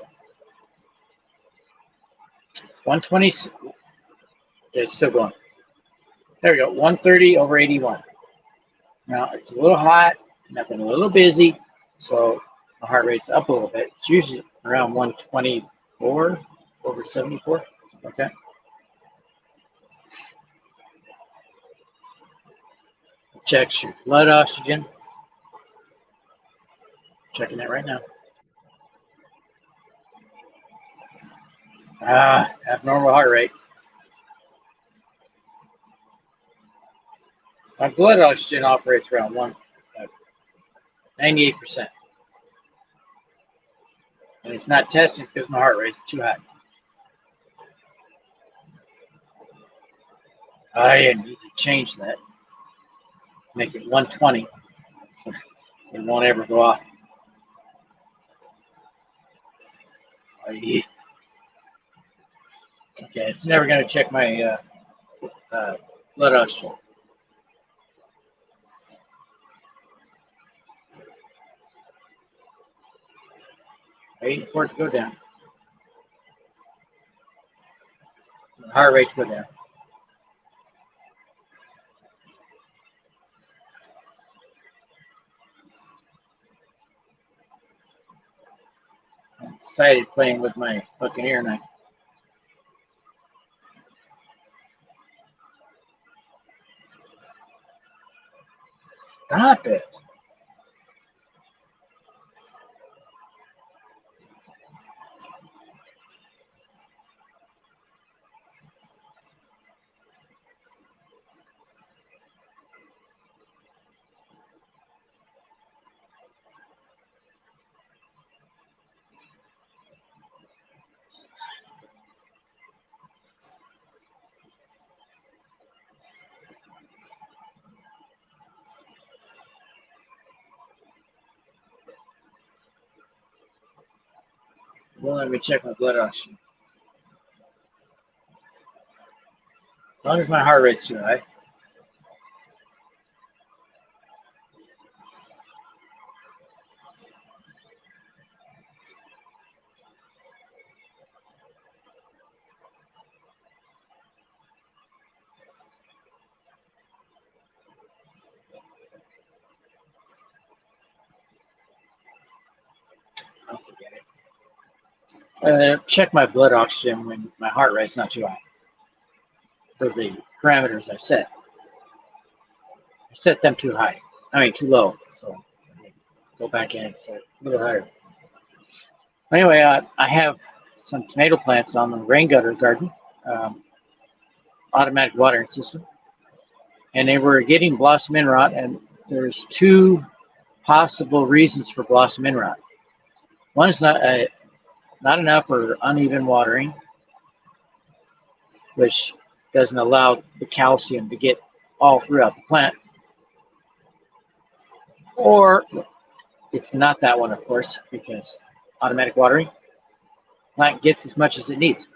120. Okay, it's still going. There we go. 130 over 81. Now it's a little hot, and I've been a little busy, so my heart rate's up a little bit. It's usually around 124 over 74. Okay. Checks your blood oxygen. Checking that right now. Abnormal heart rate. My blood oxygen operates around 98%. And it's not testing because my heart rate's too high. I need to change that. Make it 120. So it won't ever go off. Okay, it's never going to check my blood oxygen. Waiting for it to go down. The heart rate to go down. excited playing with my Buccaneer knife. Stop it. Well, let me check my blood oxygen. As long as my heart rate's too high. I'll forget it. Check my blood oxygen when my heart rate's not too high. For the parameters I set. I set them too high. I mean, too low. So go back in and set it a little higher. Anyway, I have some tomato plants on the rain gutter garden, automatic watering system, and they were getting blossom end rot. And there's two possible reasons for blossom end rot. One is not enough or uneven watering, which doesn't allow the calcium to get all throughout the plant. Or it's not that one, of course, because automatic watering, plant gets as much as it needs.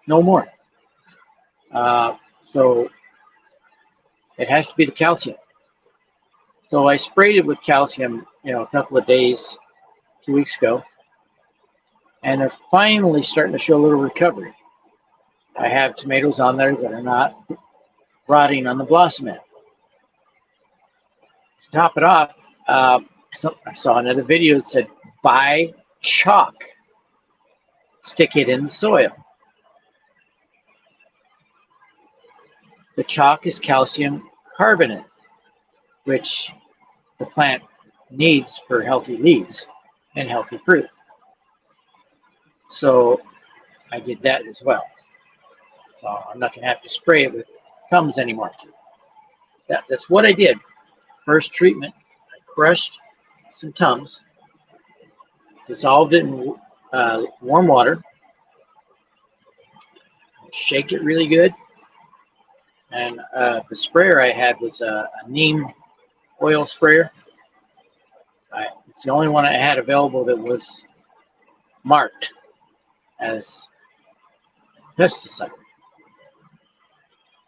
No more. So it has to be the calcium. So I sprayed it with calcium, a couple of days, 2 weeks ago, and they're finally starting to show a little recovery. I have tomatoes on there that are not rotting on the blossom end. To top it off, I saw another video that said, buy chalk, stick it in the soil. The chalk is calcium carbonate, which the plant needs for healthy leaves and healthy fruit. So I did that as well. So I'm not going to have to spray it with Tums anymore. That's what I did. First treatment, I crushed some Tums, dissolved it in warm water, shake it really good, and the sprayer I had was a neem oil sprayer. It's the only one I had available that was marked as pesticide.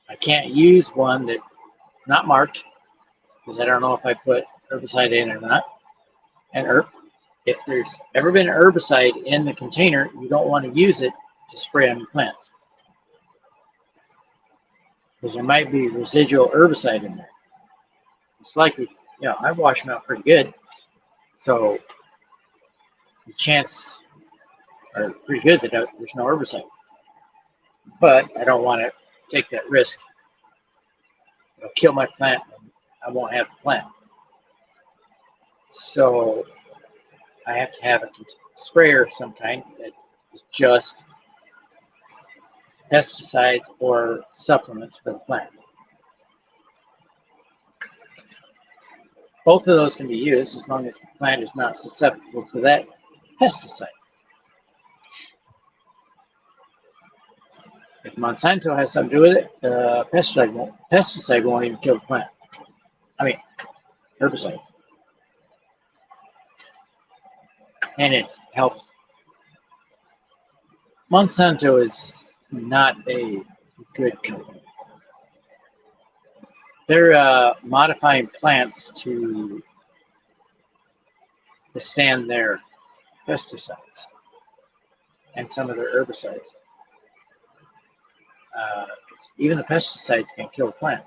I can't use one that's not marked because I don't know if I put herbicide in or not. And if there's ever been herbicide in the container, you don't want to use it to spray on your plants because there might be residual herbicide in there. It's likely, I wash them out pretty good, so the chances are pretty good that there's no herbicide. But I don't want to take that risk. It'll kill my plant and I won't have the plant. So I have to have a sprayer of some kind that is just pesticides or supplements for the plant. Both of those can be used as long as the plant is not susceptible to that pesticide. If Monsanto has something to do with it, pesticide won't even kill the plant. I mean, herbicide. And it helps. Monsanto is not a good company. They're modifying plants to withstand their pesticides and some of their herbicides. Even the pesticides can kill the plant.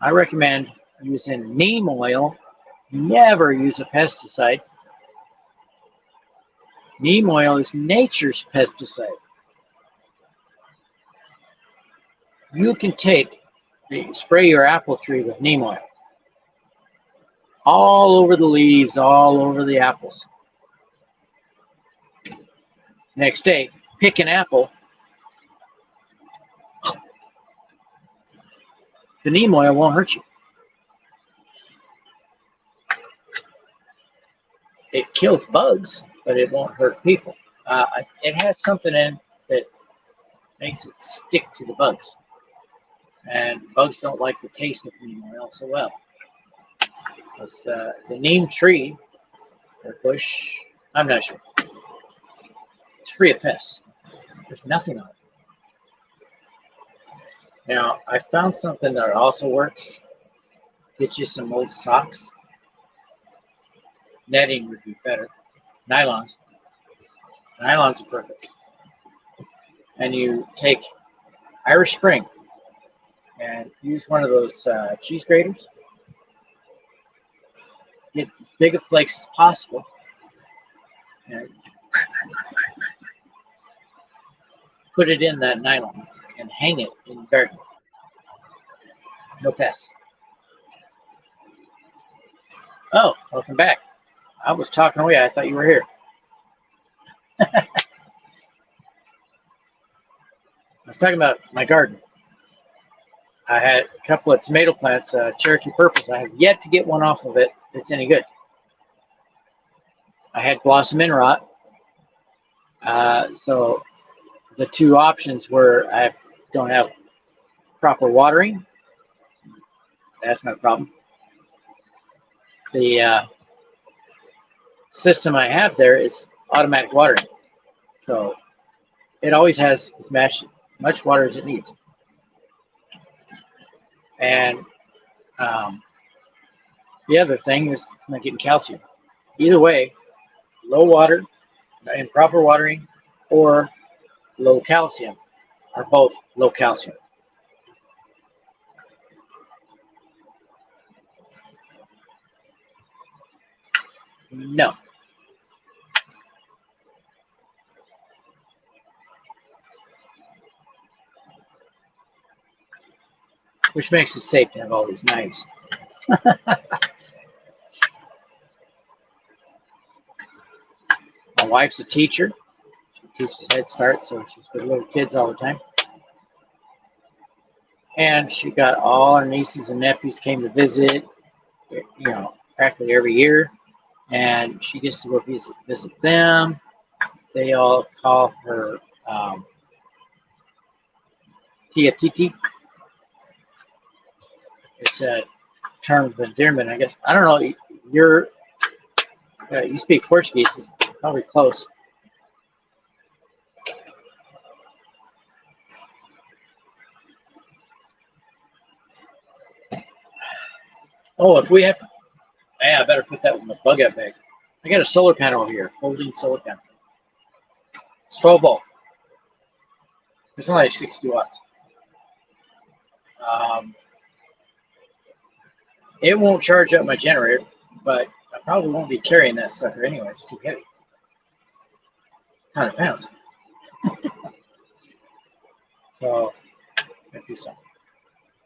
I recommend using neem oil. Never use a pesticide Neem oil is nature's pesticide. You can spray your apple tree with neem oil. All over the leaves, all over the apples. Next day, pick an apple. The neem oil won't hurt you. It kills bugs, but it won't hurt people. It has something in that makes it stick to the bugs. And bugs don't like the taste of neem oil so well. Because the neem tree, or bush, I'm not sure. It's free of pests. There's nothing on it. Now, I found something that also works. Get you some old socks. Netting would be better. Nylons. Nylons are perfect. And you take Irish Spring and use one of those cheese graters. Get as big of flakes as possible. And put it in that nylon and hang it in the garden. No pests. Oh, welcome back. I was talking away. I thought you were here. I was talking about my garden. I had a couple of tomato plants, Cherokee Purples. I have yet to get one off of it that's any good. I had blossom end rot. So the two options were I don't have proper watering. That's not a problem. The system I have there is automatic watering. So it always has as much water as it needs. And the other thing is it's not getting calcium. Either way, low water, improper watering, or low calcium are both low calcium. No. Which makes it safe to have all these knives. My wife's a teacher. She teaches Head Start, so she's with little kids all the time. And she got all her nieces and nephews came to visit, practically every year. And she gets to go visit them. They all call her Tia Titi. It's a term of endearment, I guess. I don't know. You speak Portuguese. It's probably close. Oh, if we have, I better put that in the bug out bag. I got a solar panel over here, folding solar panel. It's 12 volt. It's only 60 watts. It won't charge up my generator, but I probably won't be carrying that sucker anyway. It's too heavy. 100 pounds. So, I do something.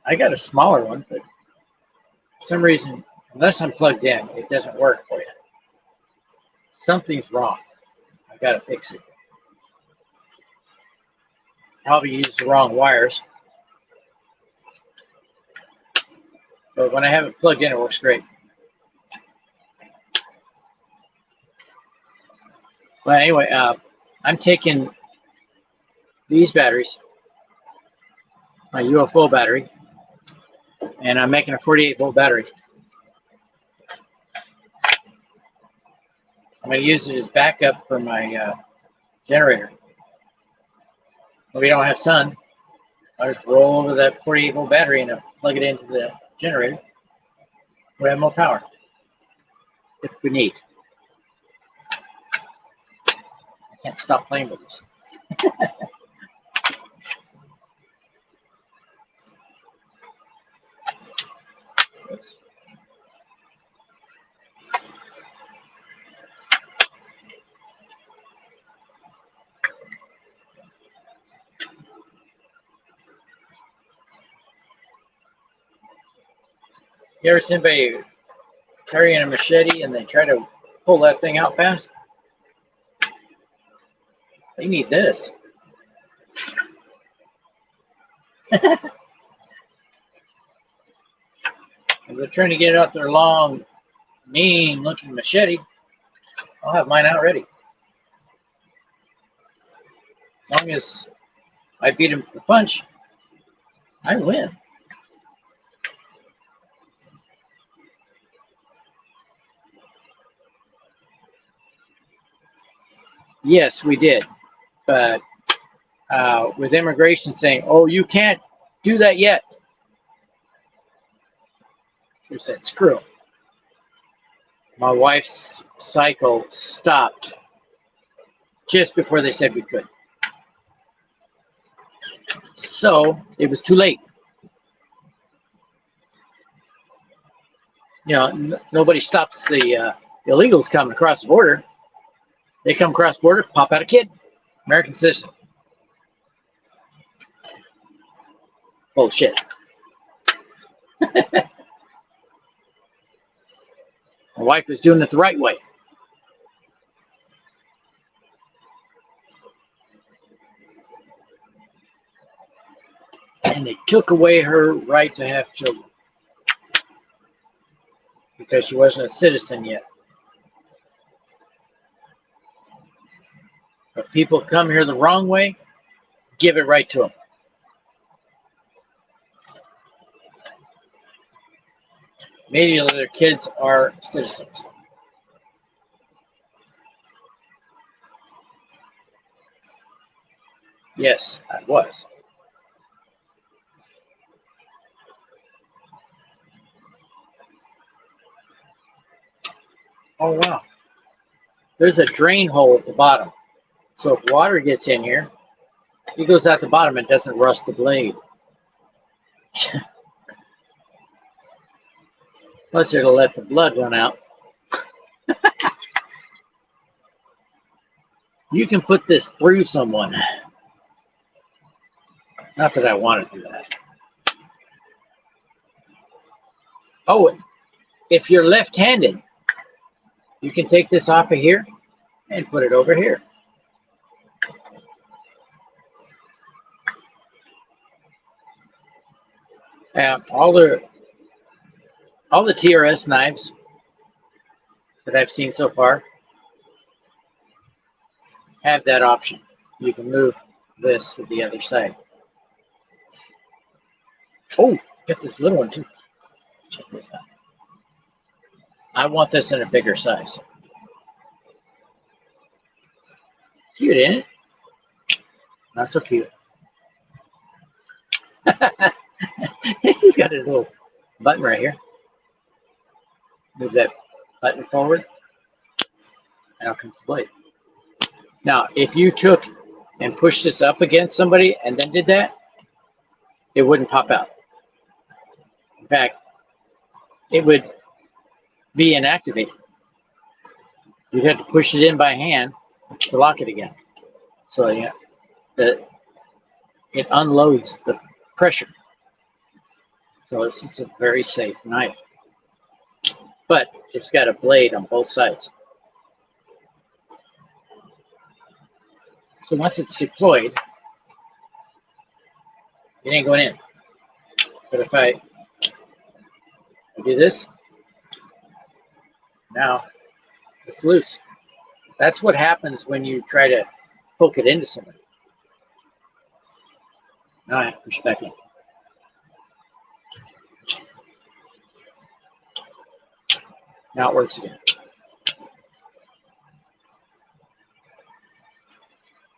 I got a smaller one, but for some reason, unless I'm plugged in, it doesn't work for you. Something's wrong. I got to fix it. Probably used the wrong wires. But when I have it plugged in, it works great. But anyway, I'm taking these batteries, my UFO battery, and I'm making a 48 volt battery. I'm going to use it as backup for my generator. When we don't have sun, I just roll over that 48 volt battery and plug it into the generator. We have more power if we need. I can't stop playing with this. Oops. You ever seen anybody carrying a machete and they try to pull that thing out fast? They need this. If they're trying to get out their long, mean-looking machete, I'll have mine out ready. As long as I beat him to the punch, I win. Yes, we did. But with immigration saying, oh, you can't do that yet. She said, screw it. My wife's cycle stopped just before they said we could. So it was too late. You know, nobody stops the illegals coming across the border. They come across the border, pop out a kid, American citizen. Bullshit. My wife was doing it the right way. And they took away her right to have children because she wasn't a citizen yet. But people come here the wrong way, give it right to them. Many of their kids are citizens. Yes, I was. Oh, wow. There's a drain hole at the bottom. So if water gets in here, it goes out the bottom and doesn't rust the blade. Plus, it'll let the blood run out. You can put this through someone. Not that I want to do that. Oh, if you're left-handed, you can take this off of here and put it over here. All the TRS knives that I've seen so far have that option. You can move this to the other side. Oh, get this little one too. Check this out. I want this in a bigger size. Cute, ain't it? Not so cute. He's got his little button right here. Move that button forward, and out comes the blade. Now, if you took and pushed this up against somebody and then did that, it wouldn't pop out. In fact, it would be inactivated. You'd have to push it in by hand to lock it again. So yeah, it unloads the pressure. So this is a very safe knife. But it's got a blade on both sides. So once it's deployed, it ain't going in. But if I do this, now it's loose. That's what happens when you try to poke it into somebody. Now I have to push it back in. Now it works again.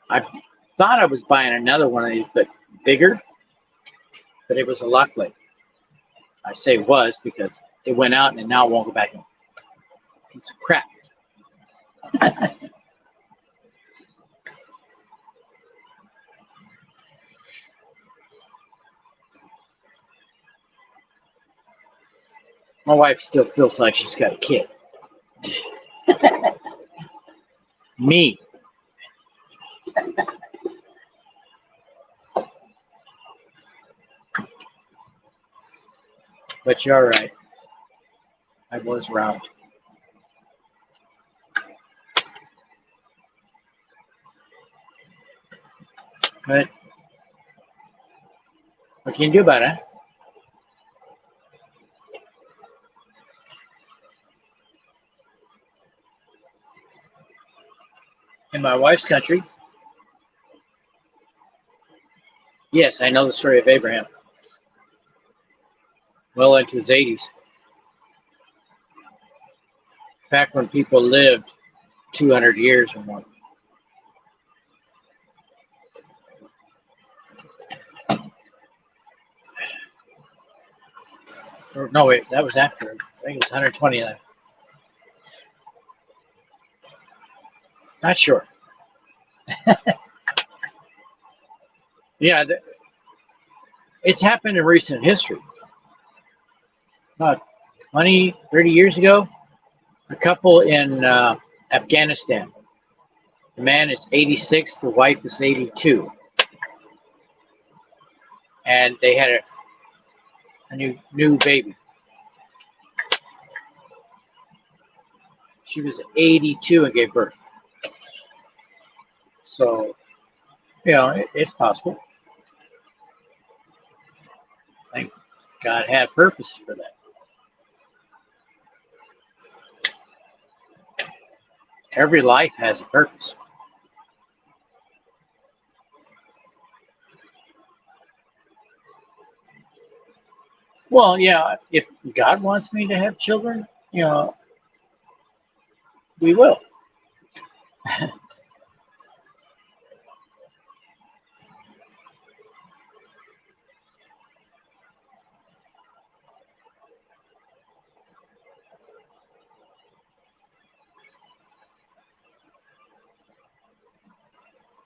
I thought I was buying another one of these, but bigger, but it was a lock blade. I say was because it went out and now it won't go back in. Piece of crap. My wife still feels like she's got a kid. Me. But you're all right. I was around. But what can you do about it? In my wife's country, yes, I know the story of Abraham. Well into his 80s. Back when people lived 200 years or more. Or, no, wait, that was after. I think it was 129. Not sure. Yeah, it's happened in recent history. About 20, 30 years ago, a couple in Afghanistan. The man is 86, the wife is 82. And they had a new baby. She was 82 and gave birth. So, it's possible. I think God had purpose for that. Every life has a purpose. Well, yeah, if God wants me to have children, we will.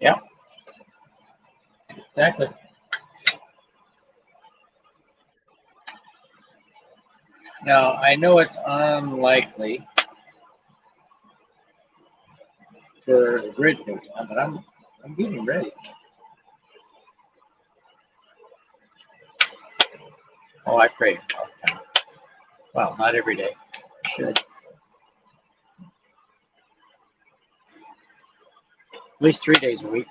Yeah, exactly. Now, I know it's unlikely for the grid to go down, but I'm getting ready. Oh, I pray all the time. Well, not every day. I should. At least 3 days a week.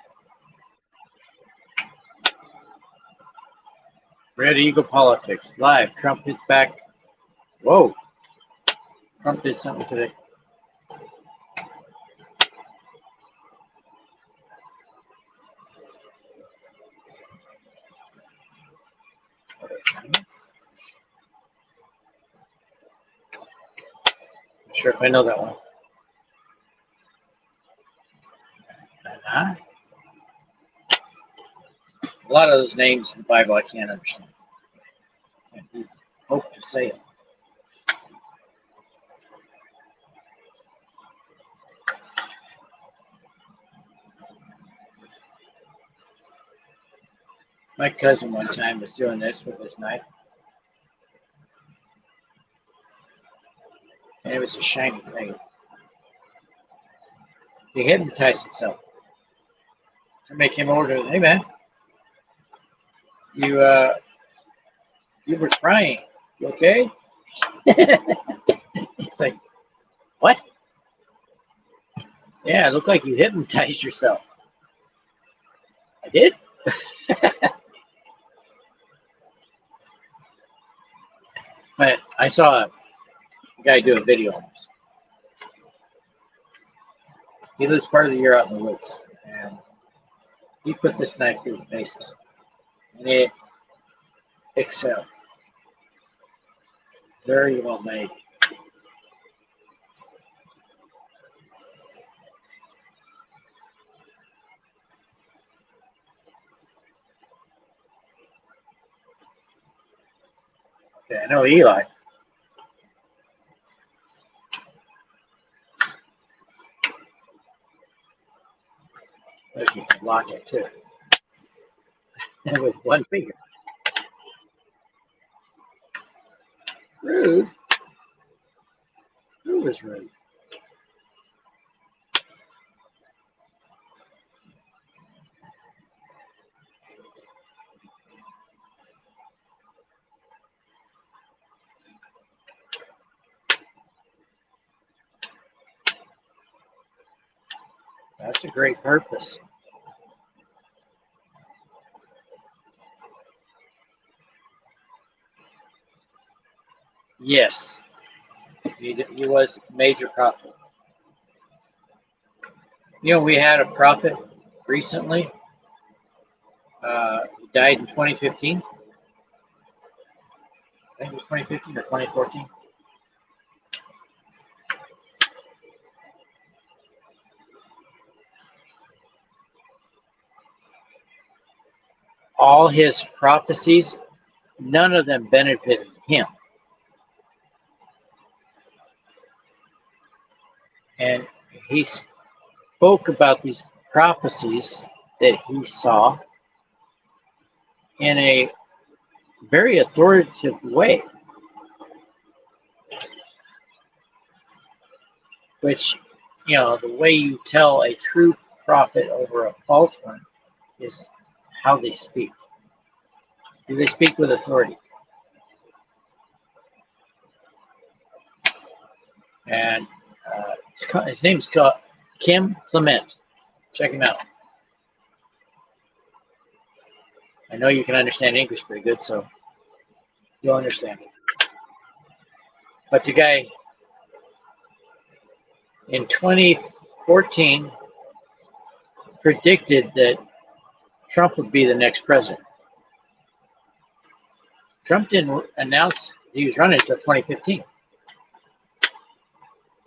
Red Eagle Politics live. Trump hits back. Whoa. Trump did something today. Not sure if I know that one. Uh-huh. A lot of those names in the Bible I can't understand. I hope to say it. My cousin one time was doing this with his knife, and it was a shiny thing. He hypnotized himself. Somebody came over to him, hey man, you were crying. You okay? He's like, what? Yeah, it looked like you hypnotized yourself. I did? But I saw a guy do a video on this. He lives part of the year out in the woods, and he put this knife through the faces, and it excelled. Very well made. Okay, I know Eli. Look, you can lock it too. With one finger. Rude. Who was rude? That's a great purpose. Yes, he was a major prophet. You know, we had a prophet recently. He died in 2015. I think it was 2015 or 2014. All his prophecies, none of them benefited him. And he spoke about these prophecies that he saw in a very authoritative way, which, you know, the way you tell a true prophet over a false one is how they speak. Do they speak with authority? And his name's called Kim Clement. Check him out. I know you can understand English pretty good, so you'll understand it. But the guy in 2014 predicted that Trump would be the next president. Trump didn't announce he was running until 2015.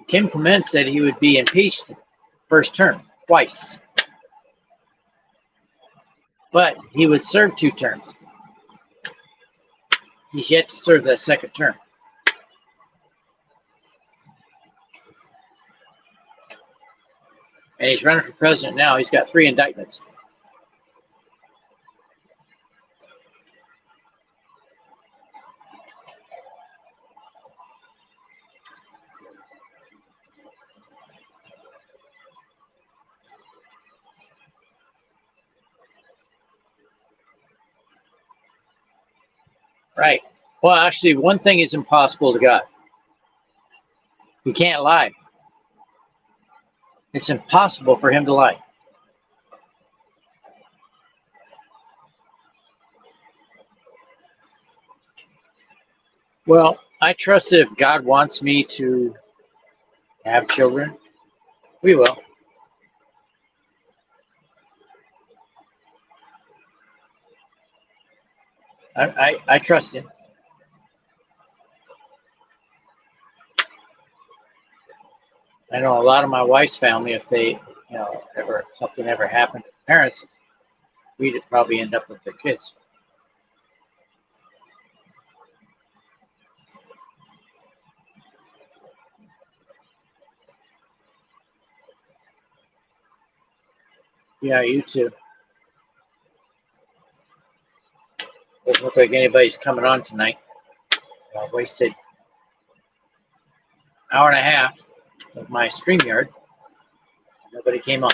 Kim Clement said he would be impeached first term, twice. But he would serve 2 terms. He's yet to serve that second term. And he's running for president now. He's got 3 indictments. Right. Well, actually, one thing is impossible to God. He can't lie. It's impossible for him to lie. Well, I trust that if God wants me to have children, we will. I trust him. I know a lot of my wife's family, if they, something ever happened to parents, we'd probably end up with their kids. Yeah, you too. Doesn't look like anybody's coming on tonight. I wasted an hour and a half of my StreamYard. Nobody came on.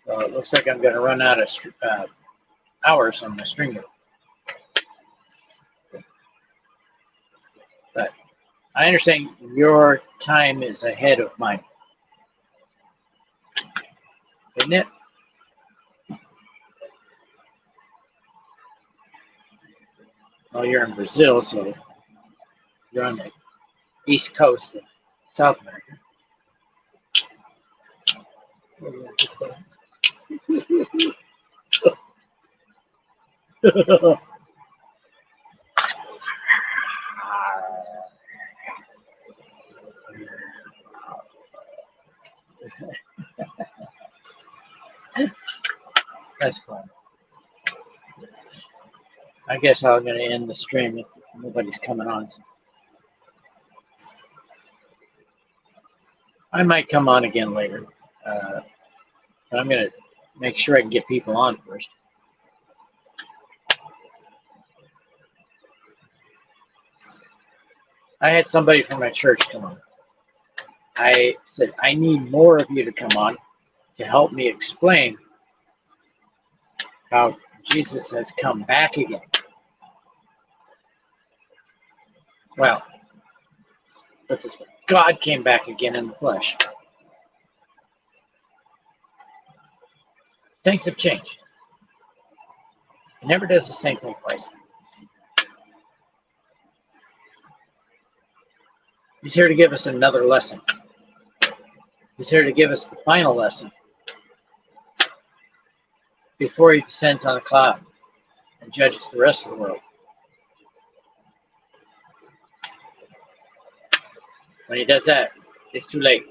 So it looks like I'm going to run out of hours on my StreamYard. But I understand your time is ahead of mine. Isn't it? Well, you're in Brazil, so you're on the east coast of South America. That's fun. I guess I'm going to end the stream if nobody's coming on. I might come on again later. But I'm going to make sure I can get people on first. I had somebody from my church come on. I said, I need more of you to come on to help me explain how Jesus has come back again. Well, But this one, God came back again in the flesh. Things have changed. He never does the same thing twice. He's here to give us another lesson. He's here to give us the final lesson before he descends on a cloud and judges the rest of the world. When he does that, it's too late.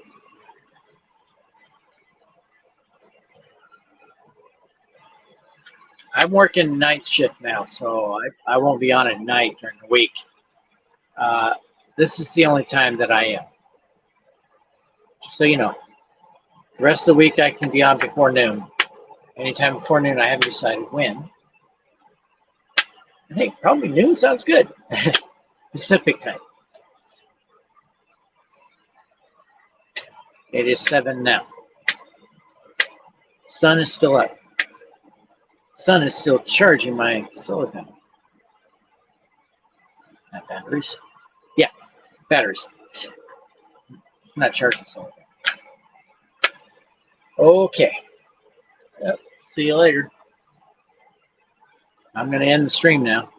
I'm working night shift now, so I won't be on at night during the week. This is the only time that I am. Just so you know. The rest of the week I can be on before noon. Anytime before noon, I haven't decided when. I think probably noon sounds good. Pacific time. It is 7 now. Sun is still up. Sun is still charging my solar panel. Not batteries. Yeah, batteries. It's not charging solar panel. Okay. Yep. See you later. I'm going to end the stream now.